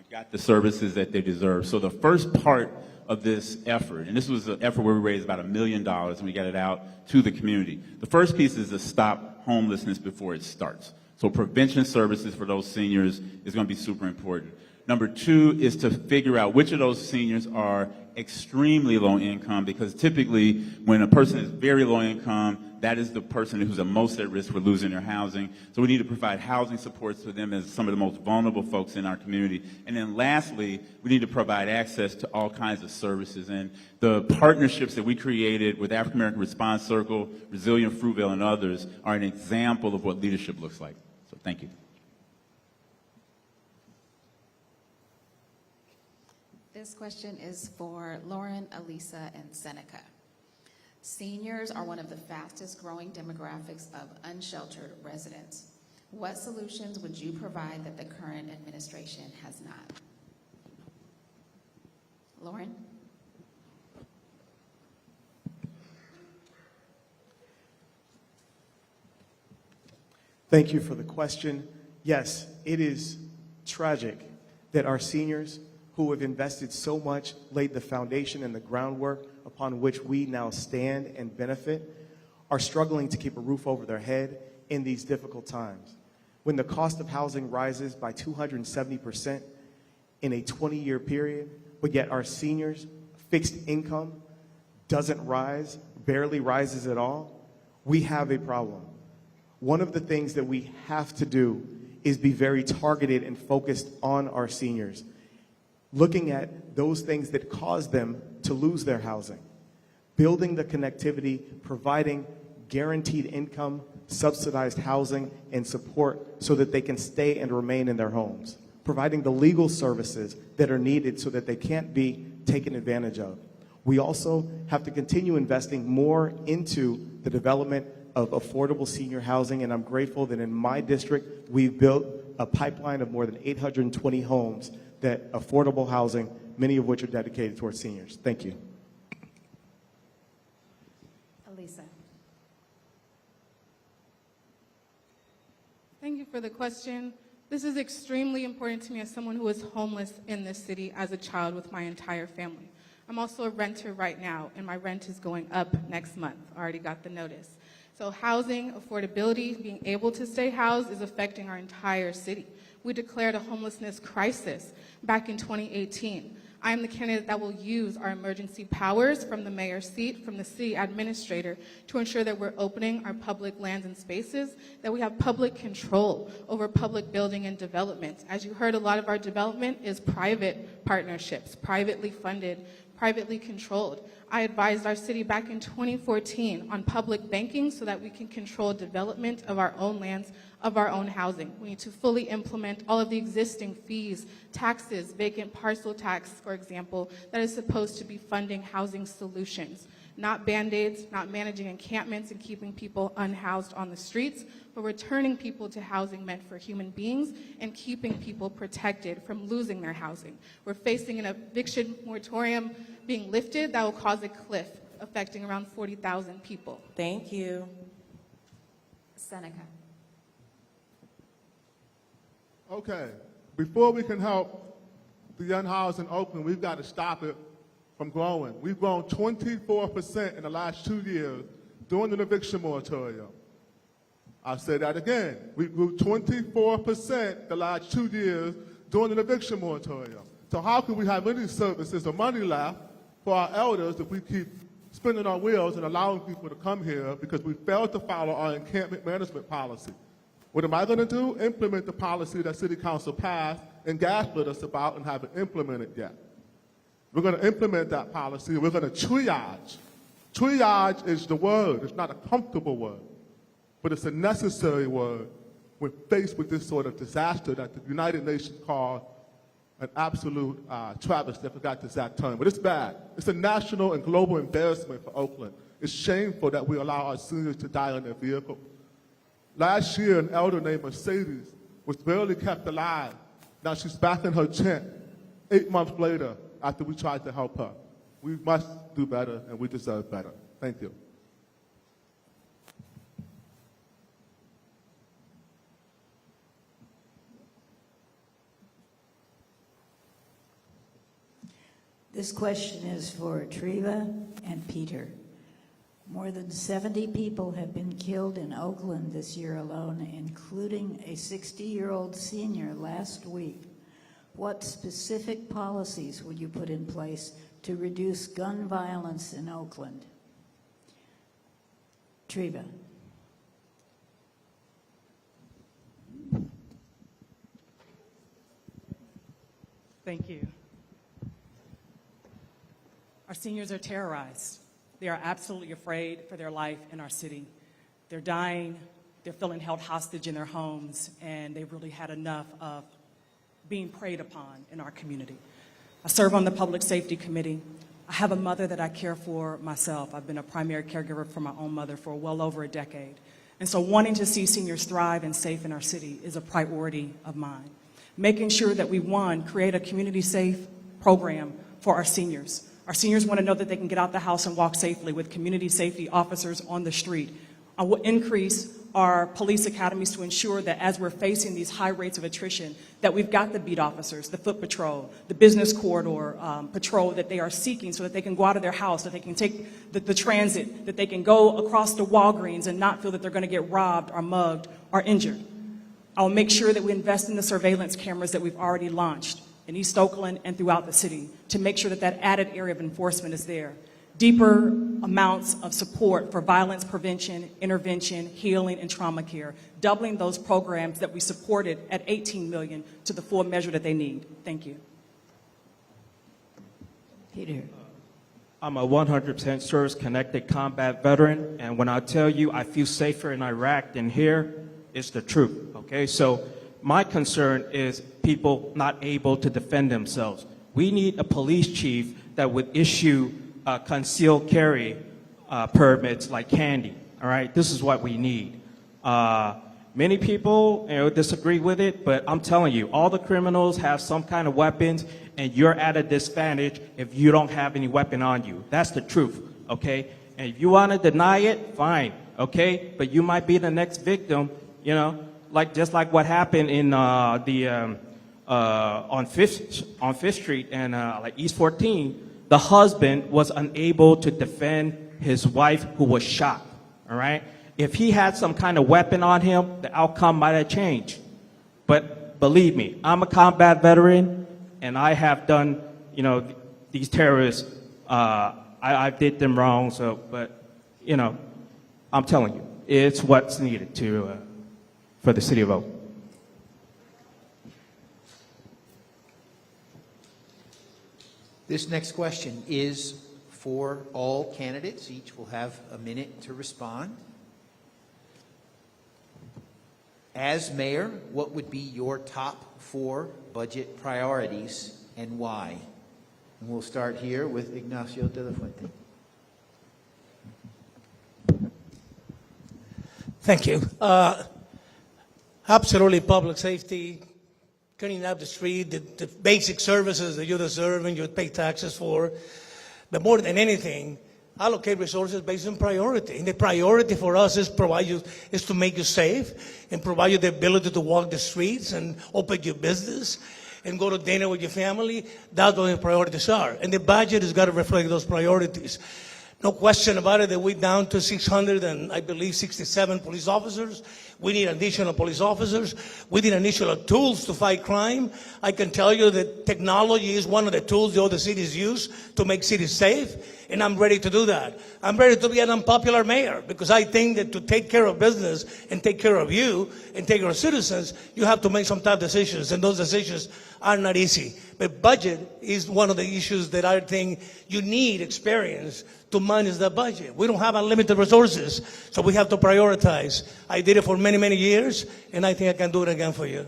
got the services that they deserve. So the first part of this effort, and this was an effort where we raised about $1 million and we got it out to the community. The first piece is to stop homelessness before it starts. So prevention services for those seniors is going to be super important. Number two is to figure out which of those seniors are extremely low income, because typically when a person is very low income, that is the person who's the most at risk for losing their housing. So we need to provide housing supports for them as some of the most vulnerable folks in our community. And then lastly, we need to provide access to all kinds of services. And the partnerships that we created with African American Response Circle, Resilient Fruitvale, and others are an example of what leadership looks like. So thank you. This question is for Lauren, Elisa, and Seneca. Seniors are one of the fastest growing demographics of unsheltered residents. What solutions would you provide that the current administration has not? Lauren? Thank you for the question. Yes, it is tragic that our seniors who have invested so much, laid the foundation and the groundwork upon which we now stand and benefit, are struggling to keep a roof over their head in these difficult times. When the cost of housing rises by 270% in a 20-year period, but yet our seniors' fixed income doesn't rise, barely rises at all, we have a problem. One of the things that we have to do is be very targeted and focused on our seniors, looking at those things that cause them to lose their housing, building the connectivity, providing guaranteed income, subsidized housing, and support so that they can stay and remain in their homes. providing the legal services that are needed so that they can't be taken advantage of. We also have to continue investing more into the development of affordable senior housing, and I'm grateful that in my district, we've built a pipeline of more than 820 homes that affordable housing, many of which are dedicated towards seniors. Thank you. Elisa. Thank you for the question. This is extremely important to me as someone who was homeless in this city as a child with my entire family. I'm also a renter right now, and my rent is going up next month. I already got the notice. So housing, affordability, being able to stay housed is affecting our entire city. We declared a homelessness crisis back in 2018. I am the candidate that will use our emergency powers from the mayor's seat, from the city administrator, to ensure that we're opening our public lands and spaces, that we have public control over public building and development. As you heard, a lot of our development is private partnerships, privately funded, privately controlled. I advised our city back in 2014 on public banking so that we can control development of our own lands, of our own housing. We need to fully implement all of the existing fees, taxes, vacant parcel tax, for example, that is supposed to be funding housing solutions. Not Band-Aids, not managing encampments and keeping people unhoused on the streets, but returning people to housing meant for human beings and keeping people protected from losing their housing. We're facing an eviction moratorium being lifted that will cause a cliff affecting around 40,000 people. Thank you. Seneca. Okay, before we can help the unhoused in Oakland, we've got to stop it from growing. We've grown 24% in the last 2 years during the eviction moratorium. I'll say that again. We grew 24% the last 2 years during the eviction moratorium. So how can we have any services or money left for our elders if we keep spinning our wheels and allowing people to come here because we failed to follow our encampment management policy? What am I going to do? Implement the policy that City Council passed and gaslit us about and haven't implemented yet. We're going to implement that policy. We're going to triage. Triage is the word. It's not a comfortable word, but it's a necessary word when faced with this sort of disaster that the United Nations called an absolute travesty. I forgot the exact term, but it's bad. It's a national and global embarrassment for Oakland. It's shameful that we allow our seniors to die in their vehicle. Last year, an elder named Mercedes was barely kept alive. Now she's back in her tent 8 months later after we tried to help her. We must do better, and we deserve better. Thank you. This question is for Treva and Peter. More than 70 people have been killed in Oakland this year alone, including a 60-year-old senior last week. What specific policies will you put in place to reduce gun violence in Oakland? Treva. Thank you. Our seniors are terrorized. They are absolutely afraid for their life in our city. They're dying, they're feeling held hostage in their homes, and they've really had enough of being preyed upon in our community. I serve on the Public Safety Committee. I have a mother that I care for myself. I've been a primary caregiver for my own mother for well over a decade. And so wanting to see seniors thrive and safe in our city is a priority of mine. Making sure that we, one, create a community safe program for our seniors. Our seniors want to know that they can get out the house and walk safely with community safety officers on the street. I will increase our police academies to ensure that as we're facing these high rates of attrition, that we've got the beat officers, the foot patrol, the business corridor patrol that they are seeking so that they can go out of their house, that they can take the transit, that they can go across the Walgreens and not feel that they're going to get robbed or mugged or injured. I'll make sure that we invest in the surveillance cameras that we've already launched in East Oakland and throughout the city to make sure that that added area of enforcement is there. Deeper amounts of support for violence prevention, intervention, healing, and trauma care, doubling those programs that we supported at $18 million to the full measure that they need. Thank you. Peter. I'm a 100% service-connected combat veteran, and when I tell you I feel safer in Iraq than here, it's the truth, okay? So my concern is people not able to defend themselves. We need a police chief that would issue concealed carry permits like candy. All right, this is what we need. Many people disagree with it, but I'm telling you, all the criminals have some kind of weapons, and you're at a disadvantage if you don't have any weapon on you. That's the truth, okay? And if you want to deny it, fine, okay? But you might be the next victim, just like what happened in on Fifth Street and like East 14. The husband was unable to defend his wife who was shot. All right. If he had some kind of weapon on him, the outcome might have changed. But believe me, I'm a combat veteran, and I have done, these terrorists. I did them wrong. But I'm telling you, it's what's needed for the city of Oakland. This next question is for all candidates. Each will have a minute to respond. As mayor, what would be your top 4 budget priorities and why? And we'll start here with Ignacio de la Fuente. Thank you. Absolutely, public safety, cleaning up the street, the basic services that you deserve and you pay taxes for. But more than anything, allocate resources based on priority. And the priority for us is to make you safe and provide you the ability to walk the streets and open your business and go to dinner with your family. That's what the priorities are. And the budget has got to reflect those priorities. No question about it that we're down to 600 and I believe 67 police officers. We need additional police officers. We need additional tools to fight crime. I can tell you that technology is one of the tools the other cities use to make cities safe, and I'm ready to do that. I'm ready to be an unpopular mayor because I think that to take care of business and take care of you and take care of citizens, you have to make some tough decisions, and those decisions are not easy. But budget is one of the issues that I think you need experience to manage the budget. We don't have unlimited resources, so we have to prioritize. I did it for many, many years, and I think I can do it again for you.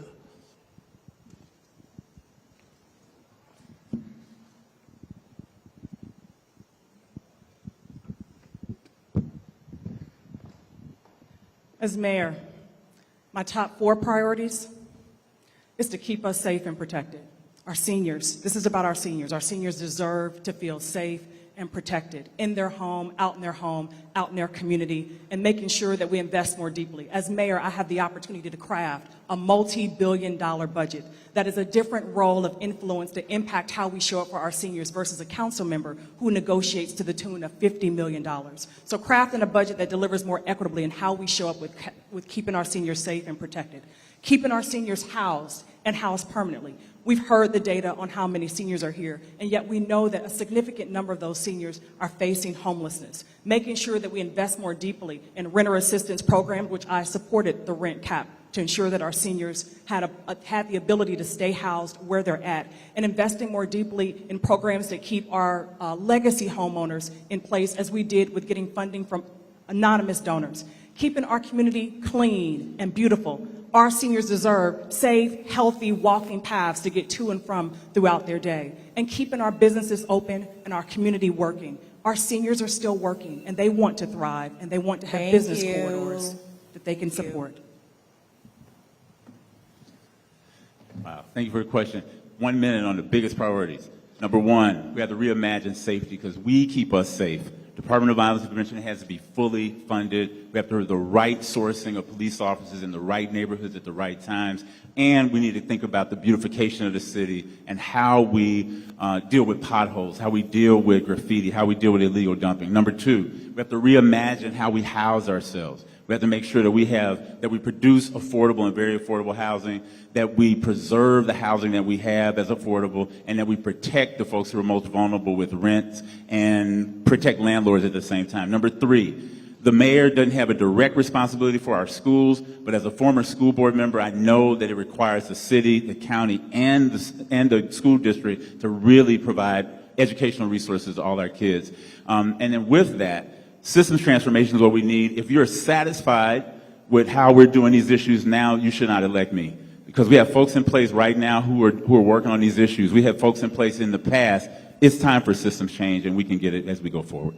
As mayor, my top 4 priorities is to keep us safe and protected. Our seniors, this is about our seniors. Our seniors deserve to feel safe and protected in their home, out in their community, and making sure that we invest more deeply. As mayor, I have the opportunity to craft a multi-billion-dollar budget that is a different role of influence to impact how we show up for our seniors versus a council member who negotiates to the tune of $50 million. So crafting a budget that delivers more equitably in how we show up with keeping our seniors safe and protected, keeping our seniors housed and housed permanently. We've heard the data on how many seniors are here, and yet we know that a significant number of those seniors are facing homelessness. Making sure that we invest more deeply in renter assistance programs, which I supported the rent cap to ensure that our seniors had the ability to stay housed where they're at, and investing more deeply in programs that keep our legacy homeowners in place, as we did with getting funding from anonymous donors. Keeping our community clean and beautiful. Our seniors deserve safe, healthy walking paths to get to and from throughout their day. And keeping our businesses open and our community working. Our seniors are still working, and they want to thrive, and they want to have business corridors that they can support. Wow, thank you for your question. 1 minute on the biggest priorities. Number 1, we have to reimagine safety because we keep us safe. Department of Violence Prevention has to be fully funded. We have to have the right sourcing of police officers in the right neighborhoods at the right times. And we need to think about the beautification of the city and how we deal with potholes, how we deal with graffiti, how we deal with illegal dumping. Number 2, we have to reimagine how we house ourselves. We have to make sure that we produce affordable and very affordable housing, that we preserve the housing that we have as affordable, and that we protect the folks who are most vulnerable with rents and protect landlords at the same time. Number 3, the mayor doesn't have a direct responsibility for our schools, but as a former school board member, I know that it requires the city, the county, and the school district to really provide educational resources to all our kids. And then with that, systems transformation is what we need. If you're satisfied with how we're doing these issues now, you should not elect me. because we have folks in place right now who are working on these issues. We have folks in place in the past. It's time for system change, and we can get it as we go forward.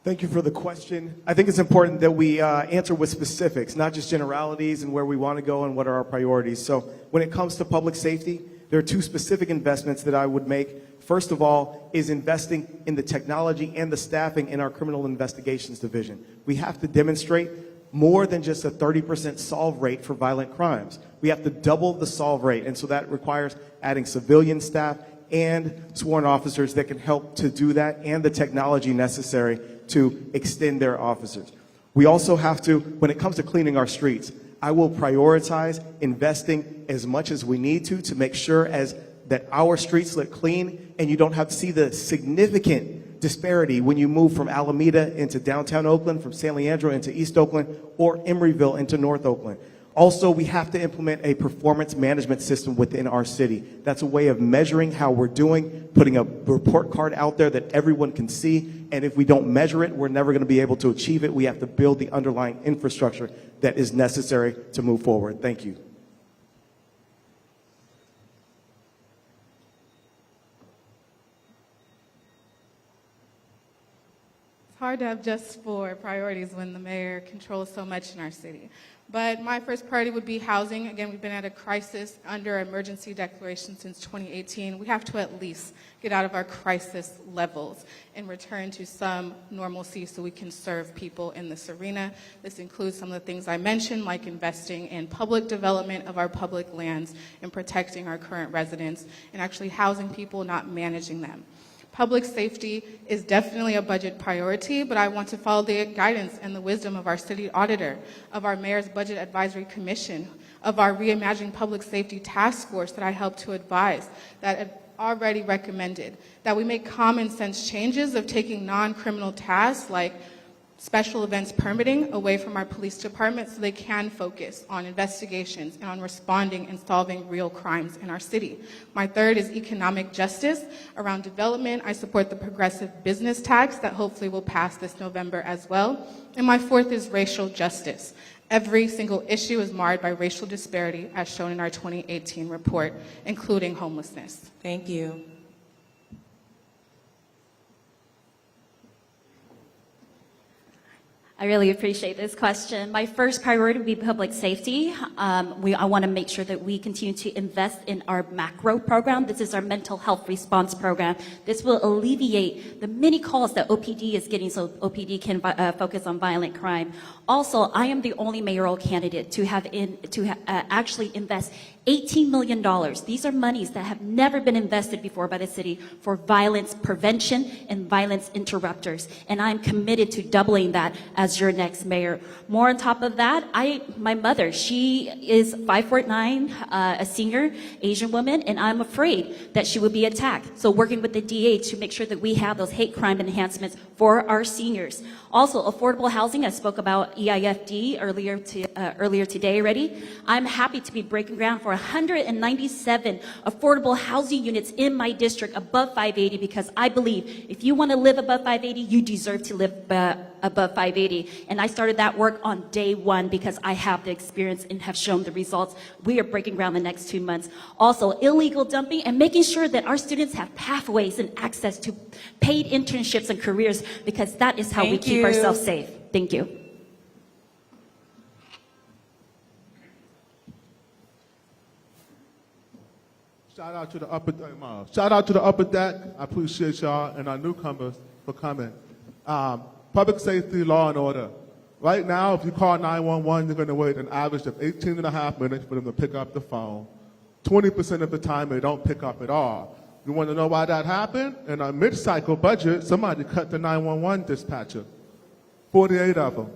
Thank you for the question. I think it's important that we answer with specifics, not just generalities and where we want to go and what are our priorities. So when it comes to public safety, there are two specific investments that I would make. First of all is investing in the technology and the staffing in our criminal investigations division. We have to demonstrate more than just a 30% solve rate for violent crimes. We have to double the solve rate, and so that requires adding civilian staff and sworn officers that can help to do that, and the technology necessary to extend their officers. We also have to, when it comes to cleaning our streets, I will prioritize investing as much as we need to make sure that our streets look clean, and you don't have to see the significant disparity when you move from Alameda into downtown Oakland, from San Leandro into East Oakland, or Emeryville into North Oakland. Also, we have to implement a performance management system within our city. That's a way of measuring how we're doing, putting a report card out there that everyone can see, and if we don't measure it, we're never going to be able to achieve it. We have to build the underlying infrastructure that is necessary to move forward. Thank you. It's hard to have just 4 priorities when the mayor controls so much in our city. But my first priority would be housing. Again, we've been at a crisis under emergency declaration since 2018. We have to at least get out of our crisis levels and return to some normalcy so we can serve people in this arena. This includes some of the things I mentioned, like investing in public development of our public lands and protecting our current residents, and actually housing people, not managing them. Public safety is definitely a budget priority, but I want to follow the guidance and the wisdom of our city auditor, of our mayor's budget advisory commission, of our reimagining public safety task force that I helped to advise, that had already recommended that we make common sense changes of taking non-criminal tasks like special events permitting away from our police department so they can focus on investigations and on responding and solving real crimes in our city. My third is economic justice. Around development, I support the progressive business tax that hopefully will pass this November as well. And my fourth is racial justice. Every single issue is marred by racial disparity as shown in our 2018 report, including homelessness. Thank you. I really appreciate this question. My first priority would be public safety. I want to make sure that we continue to invest in our macro program. This is our mental health response program. This will alleviate the many calls that OPD is getting so OPD can focus on violent crime. Also, I am the only mayoral candidate to actually invest $18 million. These are monies that have never been invested before by the city for violence prevention and violence interrupters. And I'm committed to doubling that as your next mayor. More on top of that, my mother, she is 5'9", a senior Asian woman, and I'm afraid that she would be attacked. So working with the DA to make sure that we have those hate crime enhancements for our seniors. Also, affordable housing, I spoke about EIFD earlier today already. I'm happy to be breaking ground for 197 affordable housing units in my district above 580 because I believe if you want to live above 580, you deserve to live above 580. And I started that work on day 1 because I have the experience and have shown the results. We are breaking ground the next 2 months. Also, illegal dumping and making sure that our students have pathways and access to paid internships and careers because that is how we keep ourselves safe. Thank you. Shout out to the upper deck. I appreciate y'all and our newcomers for coming. Public safety, law and order. Right now, if you call 911, you're going to wait an average of 18 and a half minutes for them to pick up the phone. 20% of the time, they don't pick up at all. You want to know why that happened? In our mid-cycle budget, somebody cut the 911 dispatcher. 48 of them.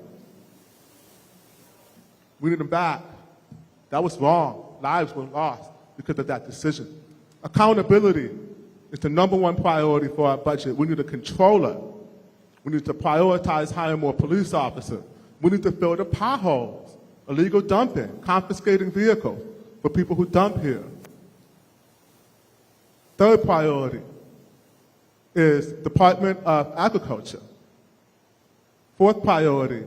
We need them back. That was wrong. Lives were lost because of that decision. Accountability is the #1 priority for our budget. We need a controller. We need to prioritize hiring more police officers. We need to fill the potholes, illegal dumping, confiscating vehicles for people who dump here. Third priority is Department of Agriculture. Fourth priority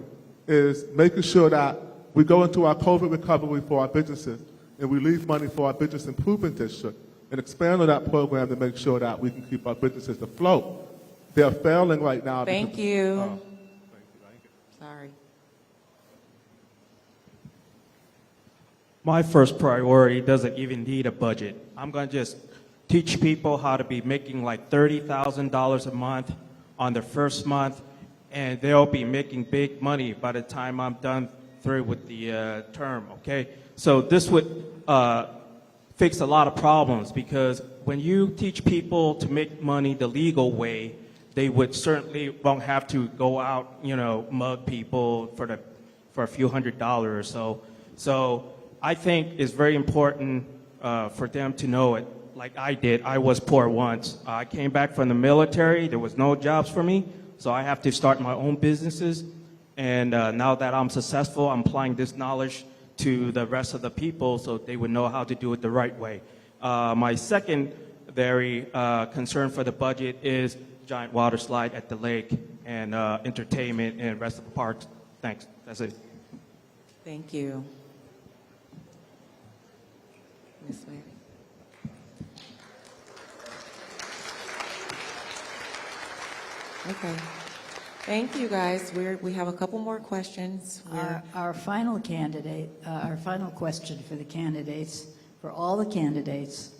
is making sure that we go into our COVID recovery for our businesses and we leave money for our business improvement district and expand on that program to make sure that we can keep our businesses afloat. They're failing right now. Thank you. Sorry. My first priority doesn't even need a budget. I'm going to just teach people how to be making like $30,000 a month on their first month, and they'll be making big money by the time I'm done through with the term, okay? So this would fix a lot of problems, because when you teach people to make money the legal way, they would certainly won't have to go out, you know, mug people for a few $100s or so. So I think it's very important for them to know it. Like I did, I was poor once. I came back from the military, there was no jobs for me, so I have to start my own businesses. And now that I'm successful, I'm applying this knowledge to the rest of the people so they would know how to do it the right way. My second very concern for the budget is giant water slide at the lake and entertainment and rest of the parks. Thanks, that's it. Thank you. Ms. Mary. Okay. Thank you, guys. We have a couple more questions. Our final candidate, our final question for the candidates, for all the candidates,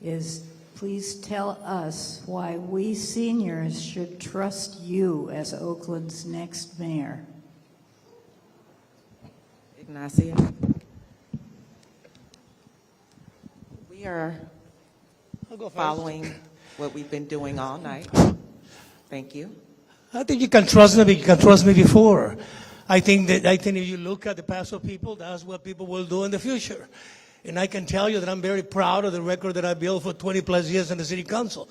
is please tell us why we seniors should trust you as Oakland's next mayor. Ignacio. We are following what we've been doing all night. Thank you. I think you can trust me. You can trust me before. I think if you look at the past of people, that's what people will do in the future. And I can tell you that I'm very proud of the record that I built for 20 plus years in the city council.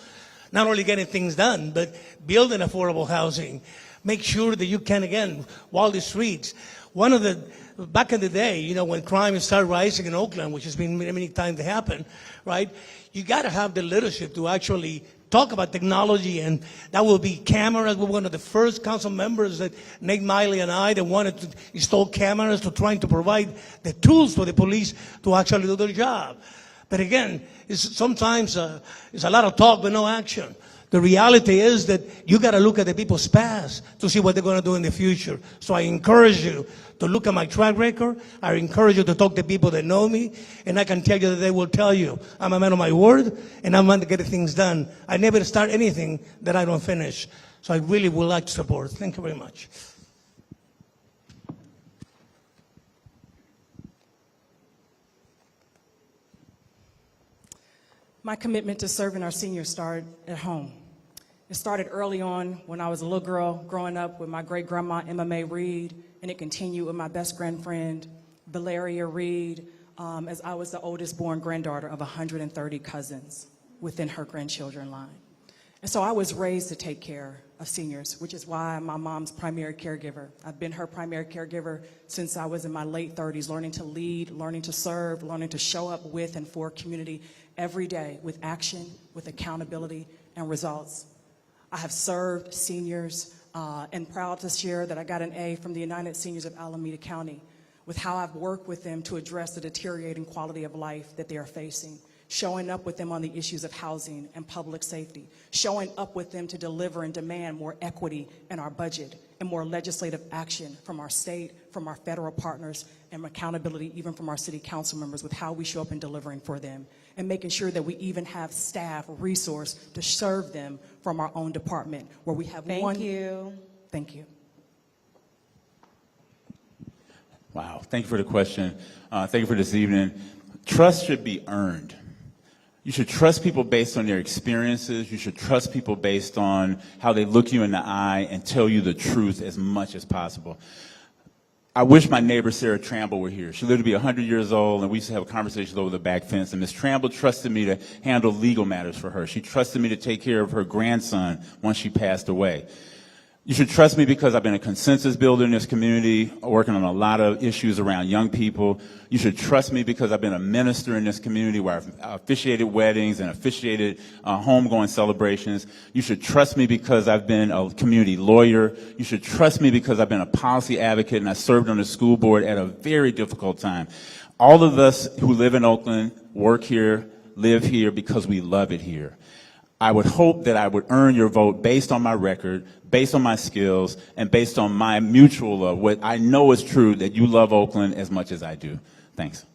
Not only getting things done, but building affordable housing. Make sure that you can, again, walk the streets. Back in the day, you know, when crime started rising in Oakland, which has been many, many times to happen, right? You got to have the leadership to actually talk about technology, and that will be cameras. We're one of the first council members, that Nate Miley and I, that wanted to install cameras, to trying to provide the tools for the police to actually do their job. But again, sometimes it's a lot of talk but no action. The reality is that you got to look at the people's past to see what they're going to do in the future. So I encourage you to look at my track record. I encourage you to talk to people that know me, and I can tell you that they will tell you I'm a man of my word, and I'm going to get things done. I never start anything that I don't finish. So I really would like to support. Thank you very much. My commitment to serving our seniors started at home. It started early on when I was a little girl growing up with my great-grandma, Emma Mae Reed, and it continued with my best grandfriend, Valeria Reed, as I was the oldest born granddaughter of 130 cousins within her grandchildren line. And so I was raised to take care of seniors, which is why I'm my mom's primary caregiver. I've been her primary caregiver since I was in my late 30s, learning to lead, learning to serve, learning to show up with and for community every day with action, with accountability, and results. I have served seniors and proud to share that I got an A from the United Seniors of Alameda County with how I've worked with them to address the deteriorating quality of life that they are facing, showing up with them on the issues of housing and public safety, showing up with them to deliver and demand more equity in our budget and more legislative action from our state, from our federal partners, and accountability even from our city council members with how we show up in delivering for them, and making sure that we even have staff resource to serve them from our own department where we have one. Thank you. Thank you. Wow, thank you for the question. Thank you for this evening. Trust should be earned. You should trust people based on their experiences. You should trust people based on how they look you in the eye and tell you the truth as much as possible. I wish my neighbor Sarah Tramble were here. She lived to be 100 years old, and we used to have conversations over the back fence, and Ms. Tramble trusted me to handle legal matters for her. She trusted me to take care of her grandson once she passed away. You should trust me because I've been a consensus builder in this community, working on a lot of issues around young people. You should trust me because I've been a minister in this community where I've officiated weddings and officiated homegoing celebrations. You should trust me because I've been a community lawyer. You should trust me because I've been a policy advocate and I served on the school board at a very difficult time. All of us who live in Oakland, work here, live here because we love it here. I would hope that I would earn your vote based on my record, based on my skills, and based on my mutual love. What I know is true, that you love Oakland as much as I do. Thanks.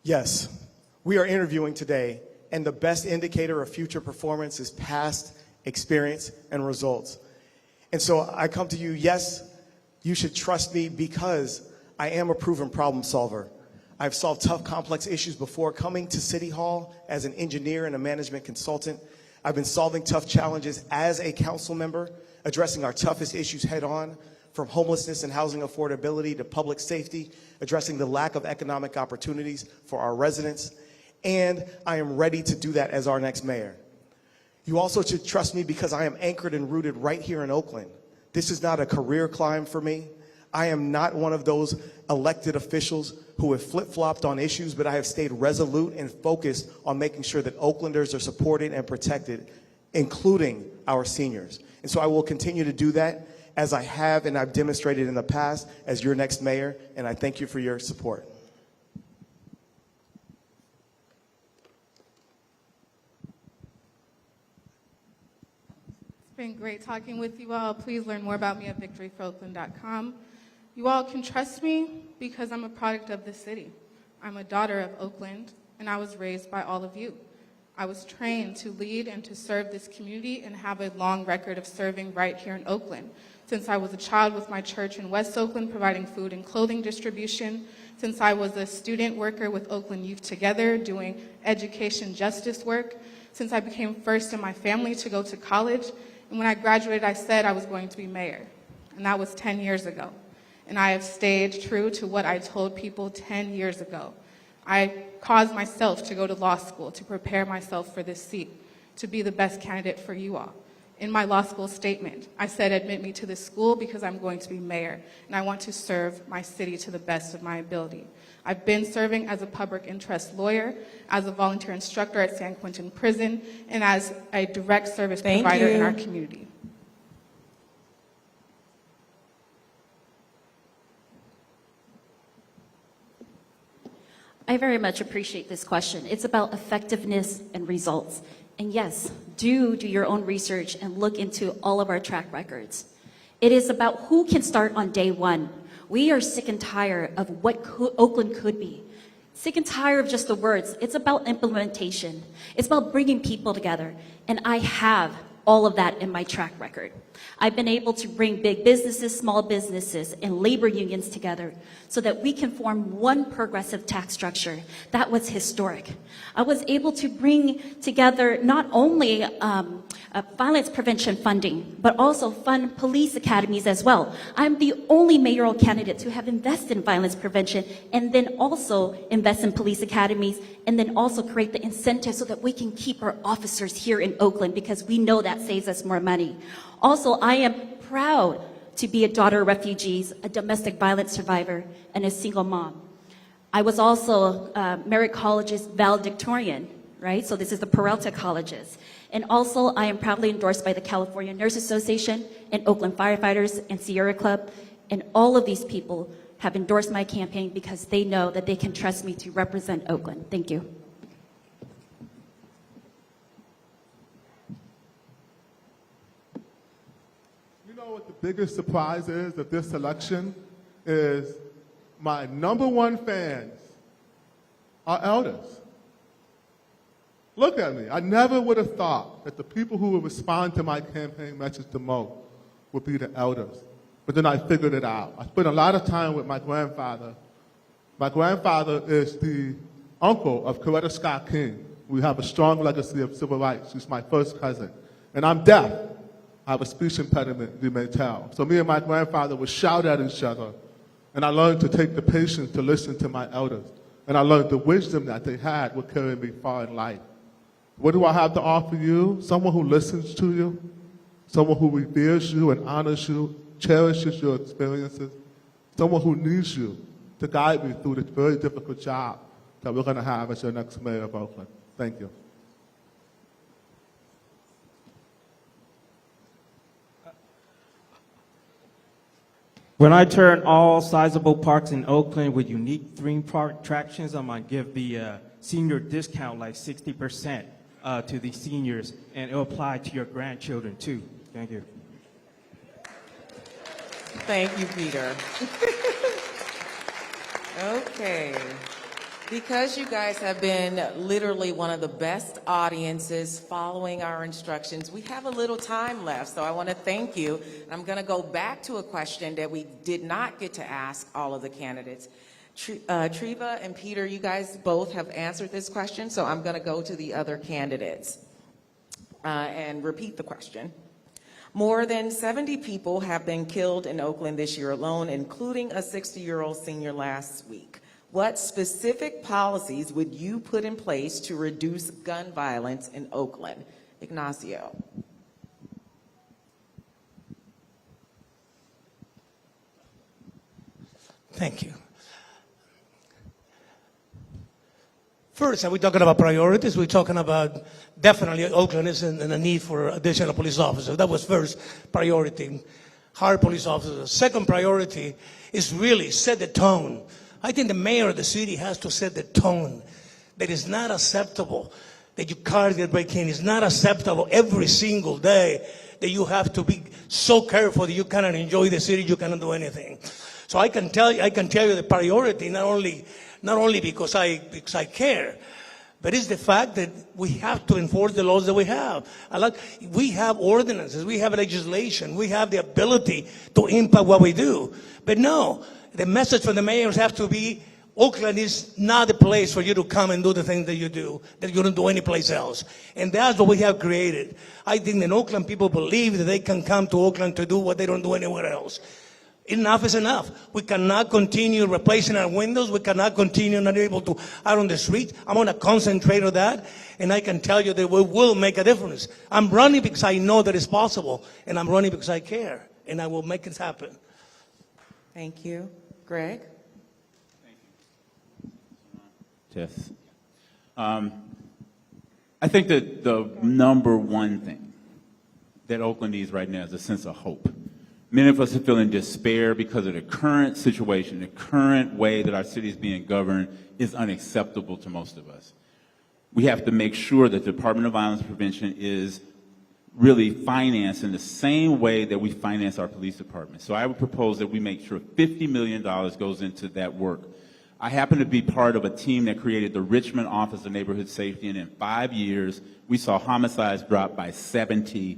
Yes, we are interviewing today, and the best indicator of future performance is past experience and results. And so I come to you, yes, you should trust me because I am a proven problem solver. I've solved tough, complex issues before. Coming to City Hall as an engineer and a management consultant, I've been solving tough challenges as a council member, addressing our toughest issues head on, from homelessness and housing affordability to public safety, addressing the lack of economic opportunities for our residents. And I am ready to do that as our next mayor. You also should trust me because I am anchored and rooted right here in Oakland. This is not a career climb for me. I am not one of those elected officials who have flip-flopped on issues, but I have stayed resolute and focused on making sure that Oaklanders are supported and protected, including our seniors. And so I will continue to do that as I have and I've demonstrated in the past as your next mayor, and I thank you for your support. It's been great talking with you all. Please learn more about me at victoryforoakland.com. You all can trust me because I'm a product of the city. I'm a daughter of Oakland, and I was raised by all of you. I was trained to lead and to serve this community and have a long record of serving right here in Oakland. Since I was a child with my church in West Oakland, providing food and clothing distribution, since I was a student worker with Oakland Youth Together, doing education justice work, since I became first in my family to go to college, and when I graduated, I said I was going to be mayor, and that was 10 years ago. And I have stayed true to what I told people 10 years ago. I caused myself to go to law school to prepare myself for this seat, to be the best candidate for you all. In my law school statement, I said, admit me to this school because I'm going to be mayor, and I want to serve my city to the best of my ability. I've been serving as a public interest lawyer, as a volunteer instructor at San Quentin Prison, and as a direct service provider in our community. I very much appreciate this question. It's about effectiveness and results. And yes, do your own research and look into all of our track records. It is about who can start on day one. We are sick and tired of what Oakland could be. Sick and tired of just the words. It's about implementation. It's about bringing people together. And I have all of that in my track record. I've been able to bring big businesses, small businesses, and labor unions together so that we can form one progressive tax structure. That was historic. I was able to bring together not only violence prevention funding, but also fund police academies as well. I'm the only mayoral candidate to have invested in violence prevention and then also invest in police academies and then also create the incentives so that we can keep our officers here in Oakland because we know that saves us more money. Also, I am proud to be a daughter of refugees, a domestic violence survivor, and a single mom. I was also Merritt College's valedictorian, right? So this is the Peralta Colleges. And also, I am proudly endorsed by the California Nurse Association and Oakland Firefighters and Sierra Club. And all of these people have endorsed my campaign because they know that they can trust me to represent Oakland. Thank you. You know what the biggest surprise is of this election is my #1 fans are elders. Look at me. I never would have thought that the people who would respond to my campaign message the most would be the elders. But then I figured it out. I spent a lot of time with my grandfather. My grandfather is the uncle of Coretta Scott King. We have a strong legacy of civil rights. She's my first cousin. And I'm deaf. I have a speech impediment, you may tell. So me and my grandfather would shout at each other And I learned to take the patience to listen to my elders. And I learned the wisdom that they had would carry me far in life. What do I have to offer you? Someone who listens to you, someone who reveres you and honors you, cherishes your experiences, someone who needs you to guide me through this very difficult job that we're going to have as your next mayor of Oakland. Thank you. When I turn all sizable parks in Oakland with unique theme park attractions, I'm going to give the senior discount like 60% to the seniors, and it'll apply to your grandchildren too. Thank you. Thank you, Peter. Okay. Because you guys have been literally one of the best audiences following our instructions, we have a little time left, so I want to thank you. I'm going to go back to a question that we did not get to ask all of the candidates. Treva and Peter, you guys both have answered this question, so I'm going to go to the other candidates and repeat the question. More than 70 people have been killed in Oakland this year alone, including a 60-year-old senior last week. What specific policies would you put in place to reduce gun violence in Oakland? Ignacio. Thank you. First, are we talking about priorities? We're talking about definitely Oakland is in a need for additional police officers. That was first priority, hire police officers. Second priority is really set the tone. I think the mayor of the city has to set the tone. That is not acceptable that your cars get breaking. It's not acceptable every single day that you have to be so careful that you cannot enjoy the city, you cannot do anything. So I can tell you the priority, not only because I care, but it's the fact that we have to enforce the laws that we have. We have ordinances, we have legislation, we have the ability to impact what we do. But no, the message from the mayors have to be, Oakland is not the place for you to come and do the things that you do, that you don't do any place else. And that's what we have created. I think that Oakland people believe that they can come to Oakland to do what they don't do anywhere else. Enough is enough. We cannot continue replacing our windows. We cannot continue not able to out on the street. I'm going to concentrate on that, and I can tell you that we will make a difference. I'm running because I know that it's possible, and I'm running because I care, and I will make it happen. Thank you. Greg? Yes. I think that the number one thing that Oakland needs right now is a sense of hope. Many of us are feeling despair because of the current situation, the current way that our city is being governed is unacceptable to most of us. We have to make sure that the Department of Violence Prevention is really financed in the same way that we finance our police department. So I would propose that we make sure $50 million goes into that work. I happen to be part of a team that created the Richmond Office of Neighborhood Safety, and in 5 years, we saw homicides drop by 70%.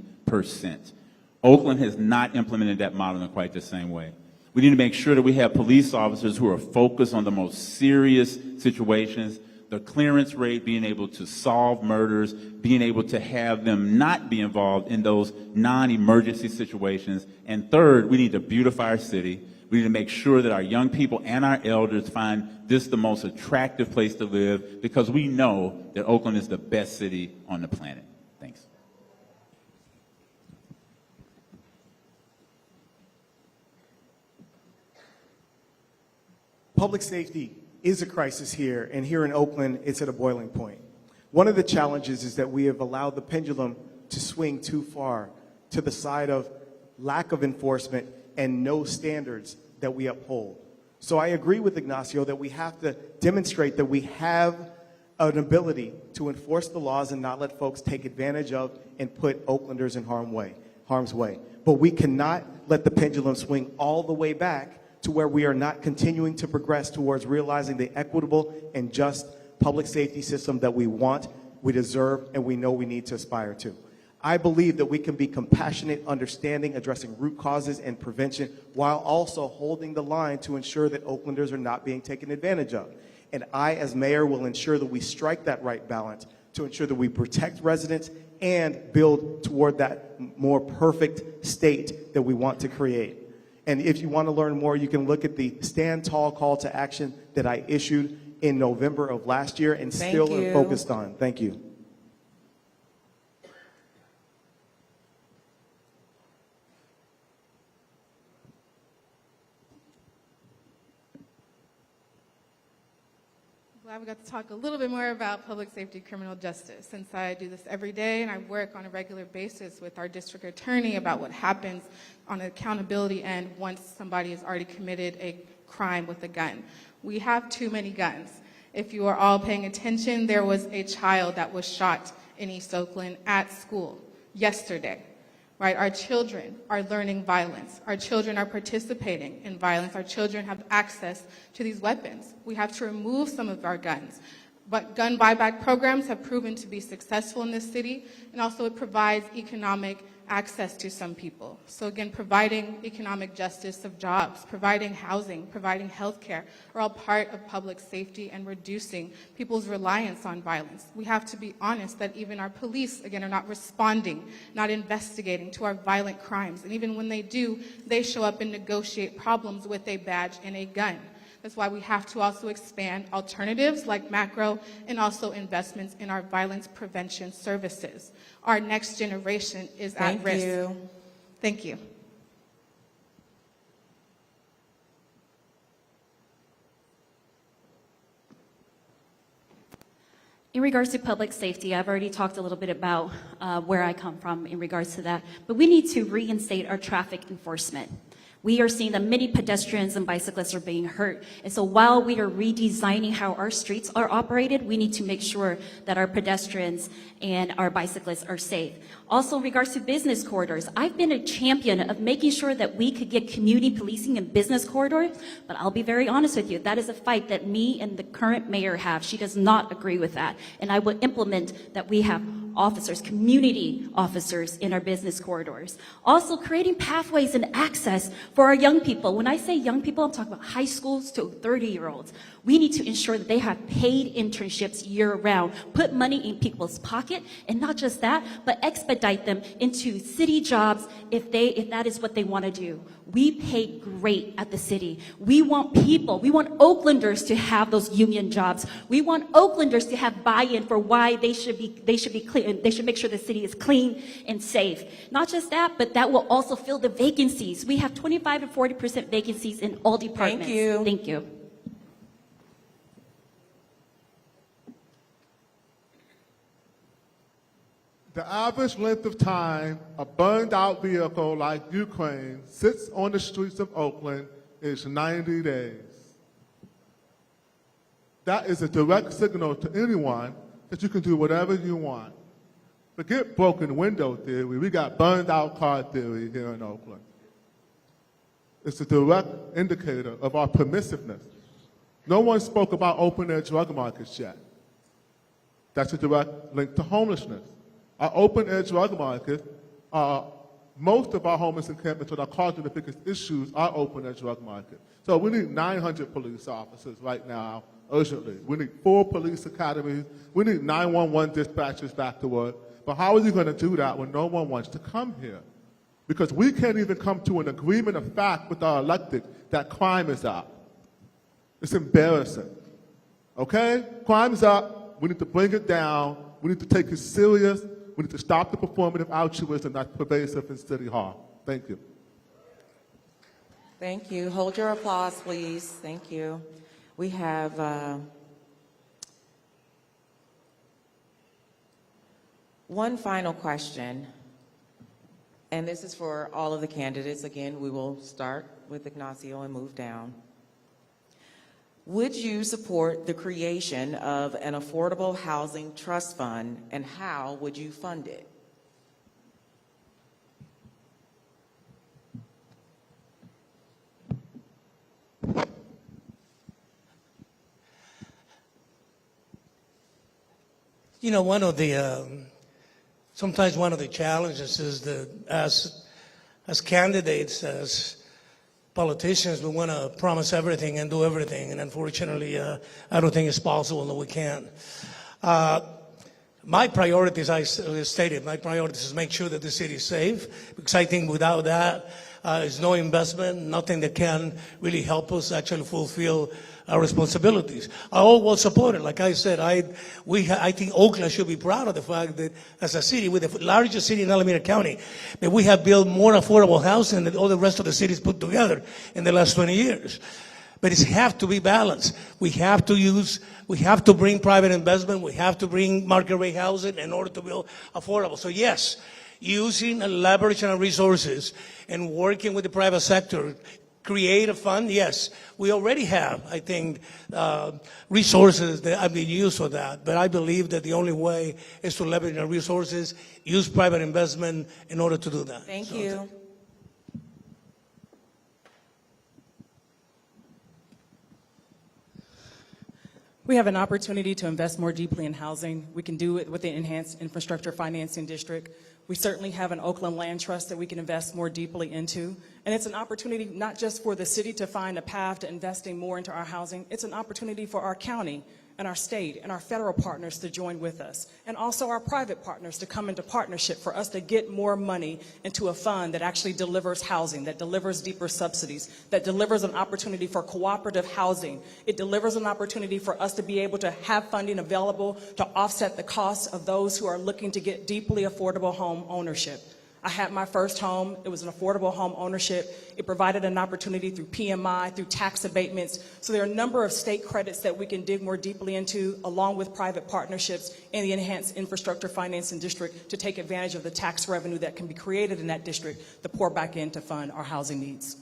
Oakland has not implemented that model in quite the same way. We need to make sure that we have police officers who are focused on the most serious situations, the clearance rate, being able to solve murders, being able to have them not be involved in those non-emergency situations. And third, we need to beautify our city. We need to make sure that our young people and our elders find this the most attractive place to live, because we know that Oakland is the best city on the planet. Thanks. Public safety is a crisis here, and here in Oakland, it's at a boiling point. One of the challenges is that we have allowed the pendulum to swing too far to the side of lack of enforcement and no standards that we uphold. So I agree with Ignacio that we have to demonstrate that we have an ability to enforce the laws and not let folks take advantage of and put Oaklanders in harm's way. But we cannot let the pendulum swing all the way back to where we are not continuing to progress towards realizing the equitable and just public safety system that we want, we deserve, and we know we need to aspire to. I believe that we can be compassionate, understanding, addressing root causes and prevention, while also holding the line to ensure that Oaklanders are not being taken advantage of. And I, as mayor, will ensure that we strike that right balance to ensure that we protect residents and build toward that more perfect state that we want to create. And if you want to learn more, you can look at the Stand Tall call to action that I issued in November of last year and Thank still you. are focused on. Thank you. Glad we got to talk a little bit more about public safety criminal justice, since I do this every day and I work on a regular basis with our district attorney about what happens on the accountability end once somebody has already committed a crime with a gun. We have too many guns. If you are all paying attention, there was a child that was shot in East Oakland at school yesterday. Right? Our children are learning violence. Our children are participating in violence. Our children have access to these weapons. We have to remove some of our guns. But gun buyback programs have proven to be successful in this city, and also it provides economic access to some people. So again, providing economic justice of jobs, providing housing, providing health care are all part of public safety and reducing people's reliance on violence. We have to be honest that even our police, again, are not responding, not investigating to our violent crimes. And even when they do, they show up and negotiate problems with a badge and a gun. That's why we have to also expand alternatives like macro and also investments in our violence prevention services. Our next generation is at risk. Thank you. Thank you. In regards to public safety, I've already talked a little bit about where I come from in regards to that, but we need to reinstate our traffic enforcement. We are seeing that many pedestrians and bicyclists are being hurt. And so while we are redesigning how our streets are operated, we need to make sure that our pedestrians and our bicyclists are safe. Also, in regards to business corridors, I've been a champion of making sure that we could get community policing in business corridors, but I'll be very honest with you, that is a fight that me and the current mayor have. She does not agree with that. And I will implement that we have officers, community officers in our business corridors. Also, creating pathways and access for our young people. When I say young people, I'm talking about high schools to 30-year-olds. We need to ensure that they have paid internships year-round, put money in people's pocket, and not just that, but expedite them into city jobs if that is what they want to do. We pay great at the city. We want people, we want Oaklanders to have those union jobs. We want Oaklanders to have buy-in for why they should be clean. They should make sure the city is clean and safe. Not just that, but that will also fill the vacancies. We have 25 and 40% vacancies in all departments. Thank you. Thank you. The average length of time a burned out vehicle like Ukraine sits on the streets of Oakland is 90 days. That is a direct signal to anyone that you can do whatever you want. Forget broken window theory. We got burned out car theory here in Oakland. It's a direct indicator of our permissiveness. No one spoke about open air drug markets yet. That's a direct link to homelessness. Our open air drug market, most of our homeless encampments that are causing the biggest issues are open air drug market. So we need 900 police officers right now, urgently. We need 4 police academies. We need 911 dispatchers back to work. But how are you going to do that when no one wants to come here? Because we can't even come to an agreement of fact with our elected that crime is up. It's embarrassing. Okay? Crime's up. We need to bring it down. We need to take it serious. We need to stop the performative altruism that's pervasive in City Hall. Thank you. Thank you. Hold your applause, please. Thank you. We have one final question, and this is for all of the candidates. Again, we will start with Ignacio and move down. Would you support the creation of an affordable housing trust fund, and how would you fund it? You know, sometimes one of the challenges is that as candidates, as politicians, we want to promise everything and do everything, and unfortunately, I don't think it's possible that we can. My priorities, I stated, my priorities is make sure that the city is safe, because I think without that, It's no investment, nothing that can really help us actually fulfill our responsibilities. I all will support it. Like I said, I think Oakland should be proud of the fact that as a city, with the largest city in Alameda County, that we have built more affordable housing than all the rest of the cities put together in the last 20 years. But it has to be balanced. We have to bring private investment, we have to bring market rate housing in order to build affordable. So yes, using and leveraging our resources and working with the private sector, create a fund, yes. We already have, I think, resources that have been used for that. But I believe that the only way is to leverage our resources, use private investment in order to do that. Thank you. We have an opportunity to invest more deeply in housing. We can do it with the Enhanced Infrastructure Financing District. We certainly have an Oakland Land Trust that we can invest more deeply into. And it's an opportunity not just for the city to find a path to investing more into our housing, it's an opportunity for our county and our state and our federal partners to join with us, and also our private partners to come into partnership for us to get more money into a fund that actually delivers housing, that delivers deeper subsidies, that delivers an opportunity for cooperative housing. It delivers an opportunity for us to be able to have funding available to offset the costs of those who are looking to get deeply affordable home ownership. I had my first home. It was an affordable home ownership. It provided an opportunity through PMI, through tax abatements. So there are a number of state credits that we can dig more deeply into, along with private partnerships and the Enhanced Infrastructure Financing District, to take advantage of the tax revenue that can be created in that district to pour back in to fund our housing needs.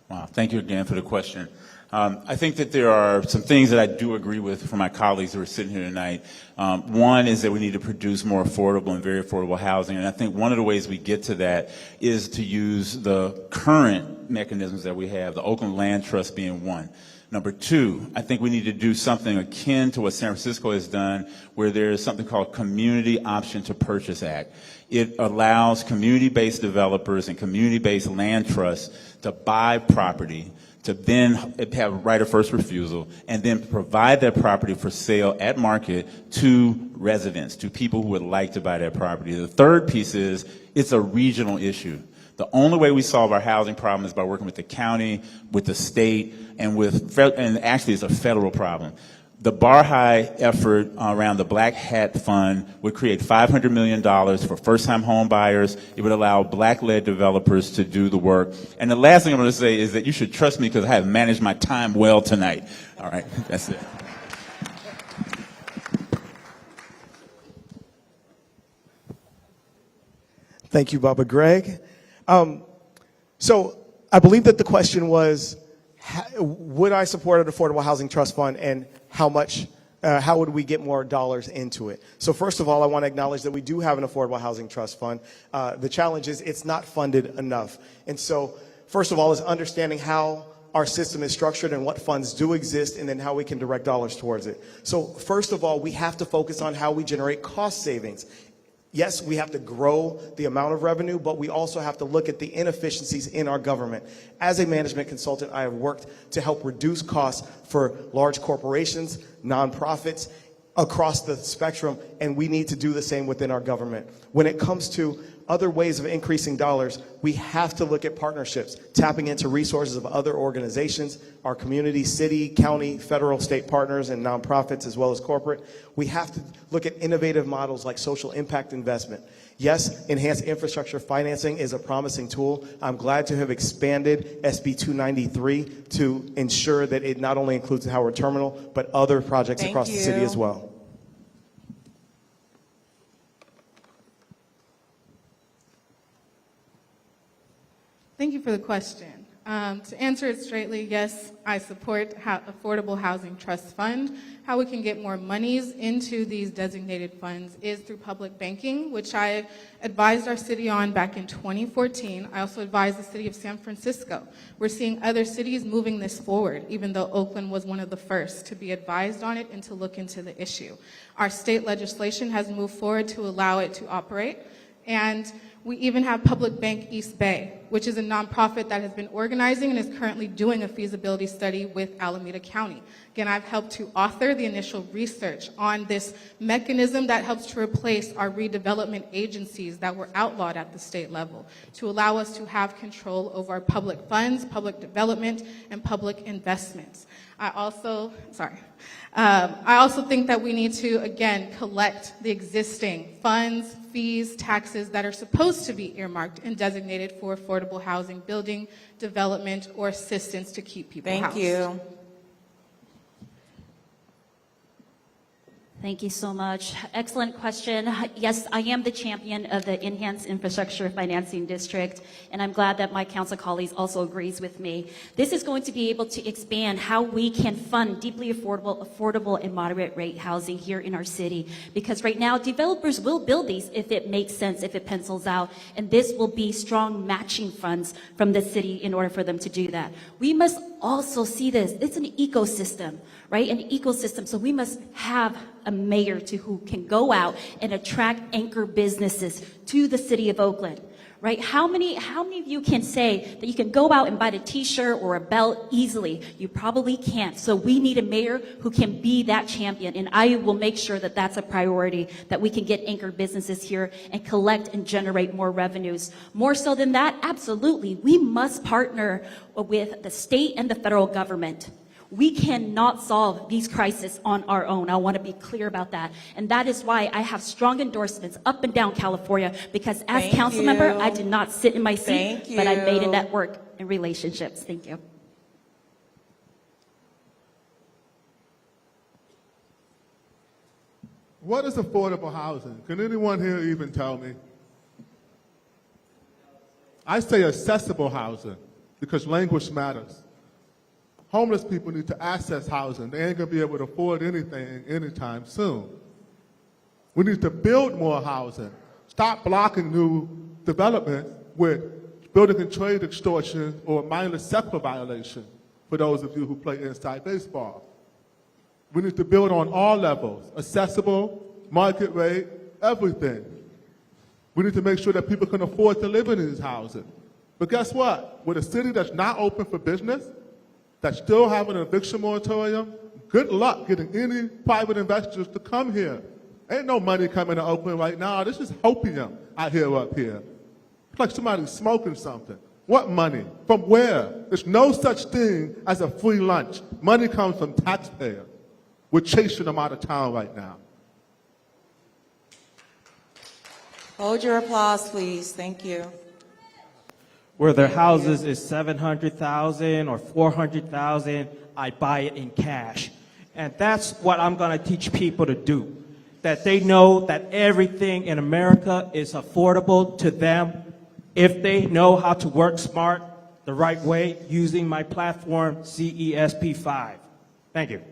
Wow, thank you again for the question. I think that there are some things that I do agree with from my colleagues who are sitting here tonight. One is that we need to produce more affordable and very affordable housing, and I think one of the ways we get to that is to use the current mechanisms that we have, the Oakland Land Trust being one. Number two, I think we need to do something akin to what San Francisco has done, where there is something called Community Option to Purchase Act. It allows community-based developers and community-based land trusts to buy property, to then have a right of first refusal, and then provide that property for sale at market to residents, to people who would like to buy that property. The third piece is it's a regional issue. The only way we solve our housing problem is by working with the county, with the state, and actually it's a federal problem. The Bar High effort around the Black Hat Fund would create $500 million for first-time home buyers. It would allow black-led developers to do the work. And the last thing I'm going to say is that you should trust me because I have managed my time well tonight. All right, that's it. Thank you, Baba Greg. So I believe that the question was, would I support an affordable housing trust fund, and how would we get more dollars into it? So first of all, I want to acknowledge that we do have an affordable housing trust fund. The challenge is it's not funded enough. And so first of all is understanding how our system is structured and what funds do exist, and then how we can direct dollars towards it. So first of all, we have to focus on how we generate cost savings. Yes, we have to grow the amount of revenue, but we also have to look at the inefficiencies in our government. As a management consultant, I have worked to help reduce costs for large corporations, nonprofits, across the spectrum, and we need to do the same within our government. When it comes to other ways of increasing dollars, we have to look at partnerships, tapping into resources of other organizations, our community, city, county, federal, state partners, and nonprofits, as well as corporate. We have to look at innovative models like social impact investment. Yes, enhanced infrastructure financing is a promising tool. I'm glad to have expanded SB 293 to ensure that it not only includes the Howard Terminal, but other projects across the city as well. Thank you for the question. To answer it straightly, yes, I support Affordable Housing Trust Fund. How we can get more monies into these designated funds is through public banking, which I advised our city on back in 2014. I also advised the city of San Francisco. We're seeing other cities moving this forward, even though Oakland was one of the first to be advised on it and to look into the issue. Our state legislation has moved forward to allow it to operate, and we even have Public Bank East Bay, which is a nonprofit that has been organizing and is currently doing a feasibility study with Alameda County. Again, I've helped to author the initial research on this mechanism that helps to replace our redevelopment agencies that were outlawed at the state level, to allow us to have control over our public funds, public development, and public investments. I also think that we need to, again, collect the existing funds, fees, taxes that are supposed to be earmarked and designated for affordable housing, building, development, or assistance to keep people housed. Thank you. Thank you so much. Excellent question. Yes, I am the champion of the Enhanced Infrastructure Financing District, and I'm glad that my council colleagues also agrees with me. This is going to be able to expand how we can fund deeply affordable and moderate rate housing here in our city, because right now developers will build these if it makes sense, if it pencils out, and this will be strong matching funds from the city in order for them to do that. We must also see this. It's an ecosystem, right? An ecosystem. So we must have a mayor who can go out and attract anchor businesses to the city of Oakland, right? How many of you can say that you can go out and buy a t-shirt or a belt easily? You probably can't. So we need a mayor who can be that champion, and I will make sure that that's a priority, that we can get anchor businesses here and collect and generate more revenues. More so than that, absolutely, we must partner with the state and the federal government. We cannot solve these crises on our own. I want to be clear about that. And that is why I have strong endorsements up and down California, because as council member, I did not sit in my seat, but I made a network and relationships. Thank you. What is affordable housing? Can anyone here even tell me? I say accessible housing because language matters. Homeless people need to access housing. They ain't going to be able to afford anything anytime soon. We need to build more housing. Stop blocking new development with building and trade extortion or mindless SEPA violation, for those of you who play inside baseball. We need to build on all levels, accessible, market rate, everything. We need to make sure that people can afford to live in these houses. But guess what? With a city that's not open for business, that still have an eviction moratorium, good luck getting any private investors to come here. Ain't no money coming to Oakland right now. This is hopium I hear up here. It's like somebody's smoking something. What money? From where? There's no such thing as a free lunch. Money comes from taxpayers. We're chasing them out of town right now. Hold your applause, please. Thank you. Where their houses is $700,000 or $400,000, I buy it in cash. And that's what I'm going to teach people to do. That they know that everything in America is affordable to them if they know how to work smart the right way using my platform, CESP5. Thank you.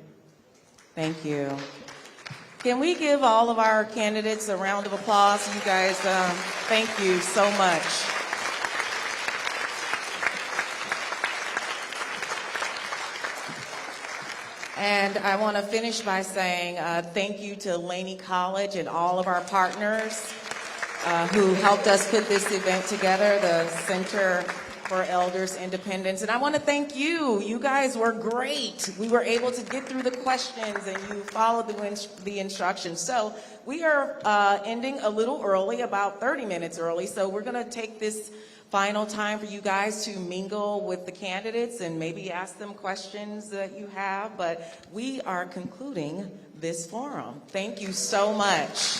Thank you. Can we give all of our candidates a round of applause? You guys, thank you so much. And I want to finish by saying thank you to Laney College and all of our partners who helped us put this event together, the Center for Elders Independence. And I want to thank you. You guys were great. We were able to get through the questions and you followed the instructions. So we are ending a little early, about 30 minutes early. So we're going to take this final time for you guys to mingle with the candidates and maybe ask them questions that you have, but we are concluding this forum. Thank you so much.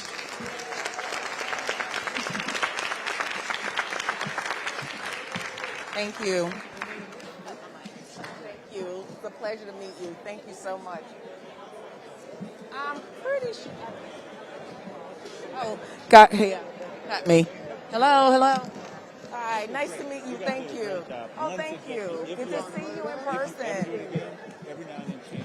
Thank you. Thank you. It's a pleasure to meet you. Thank you so much. I'm pretty sure. Oh, got me. Hello. Hi, nice to meet you. Thank you. Oh, thank you. Good to see you in person. Every now and then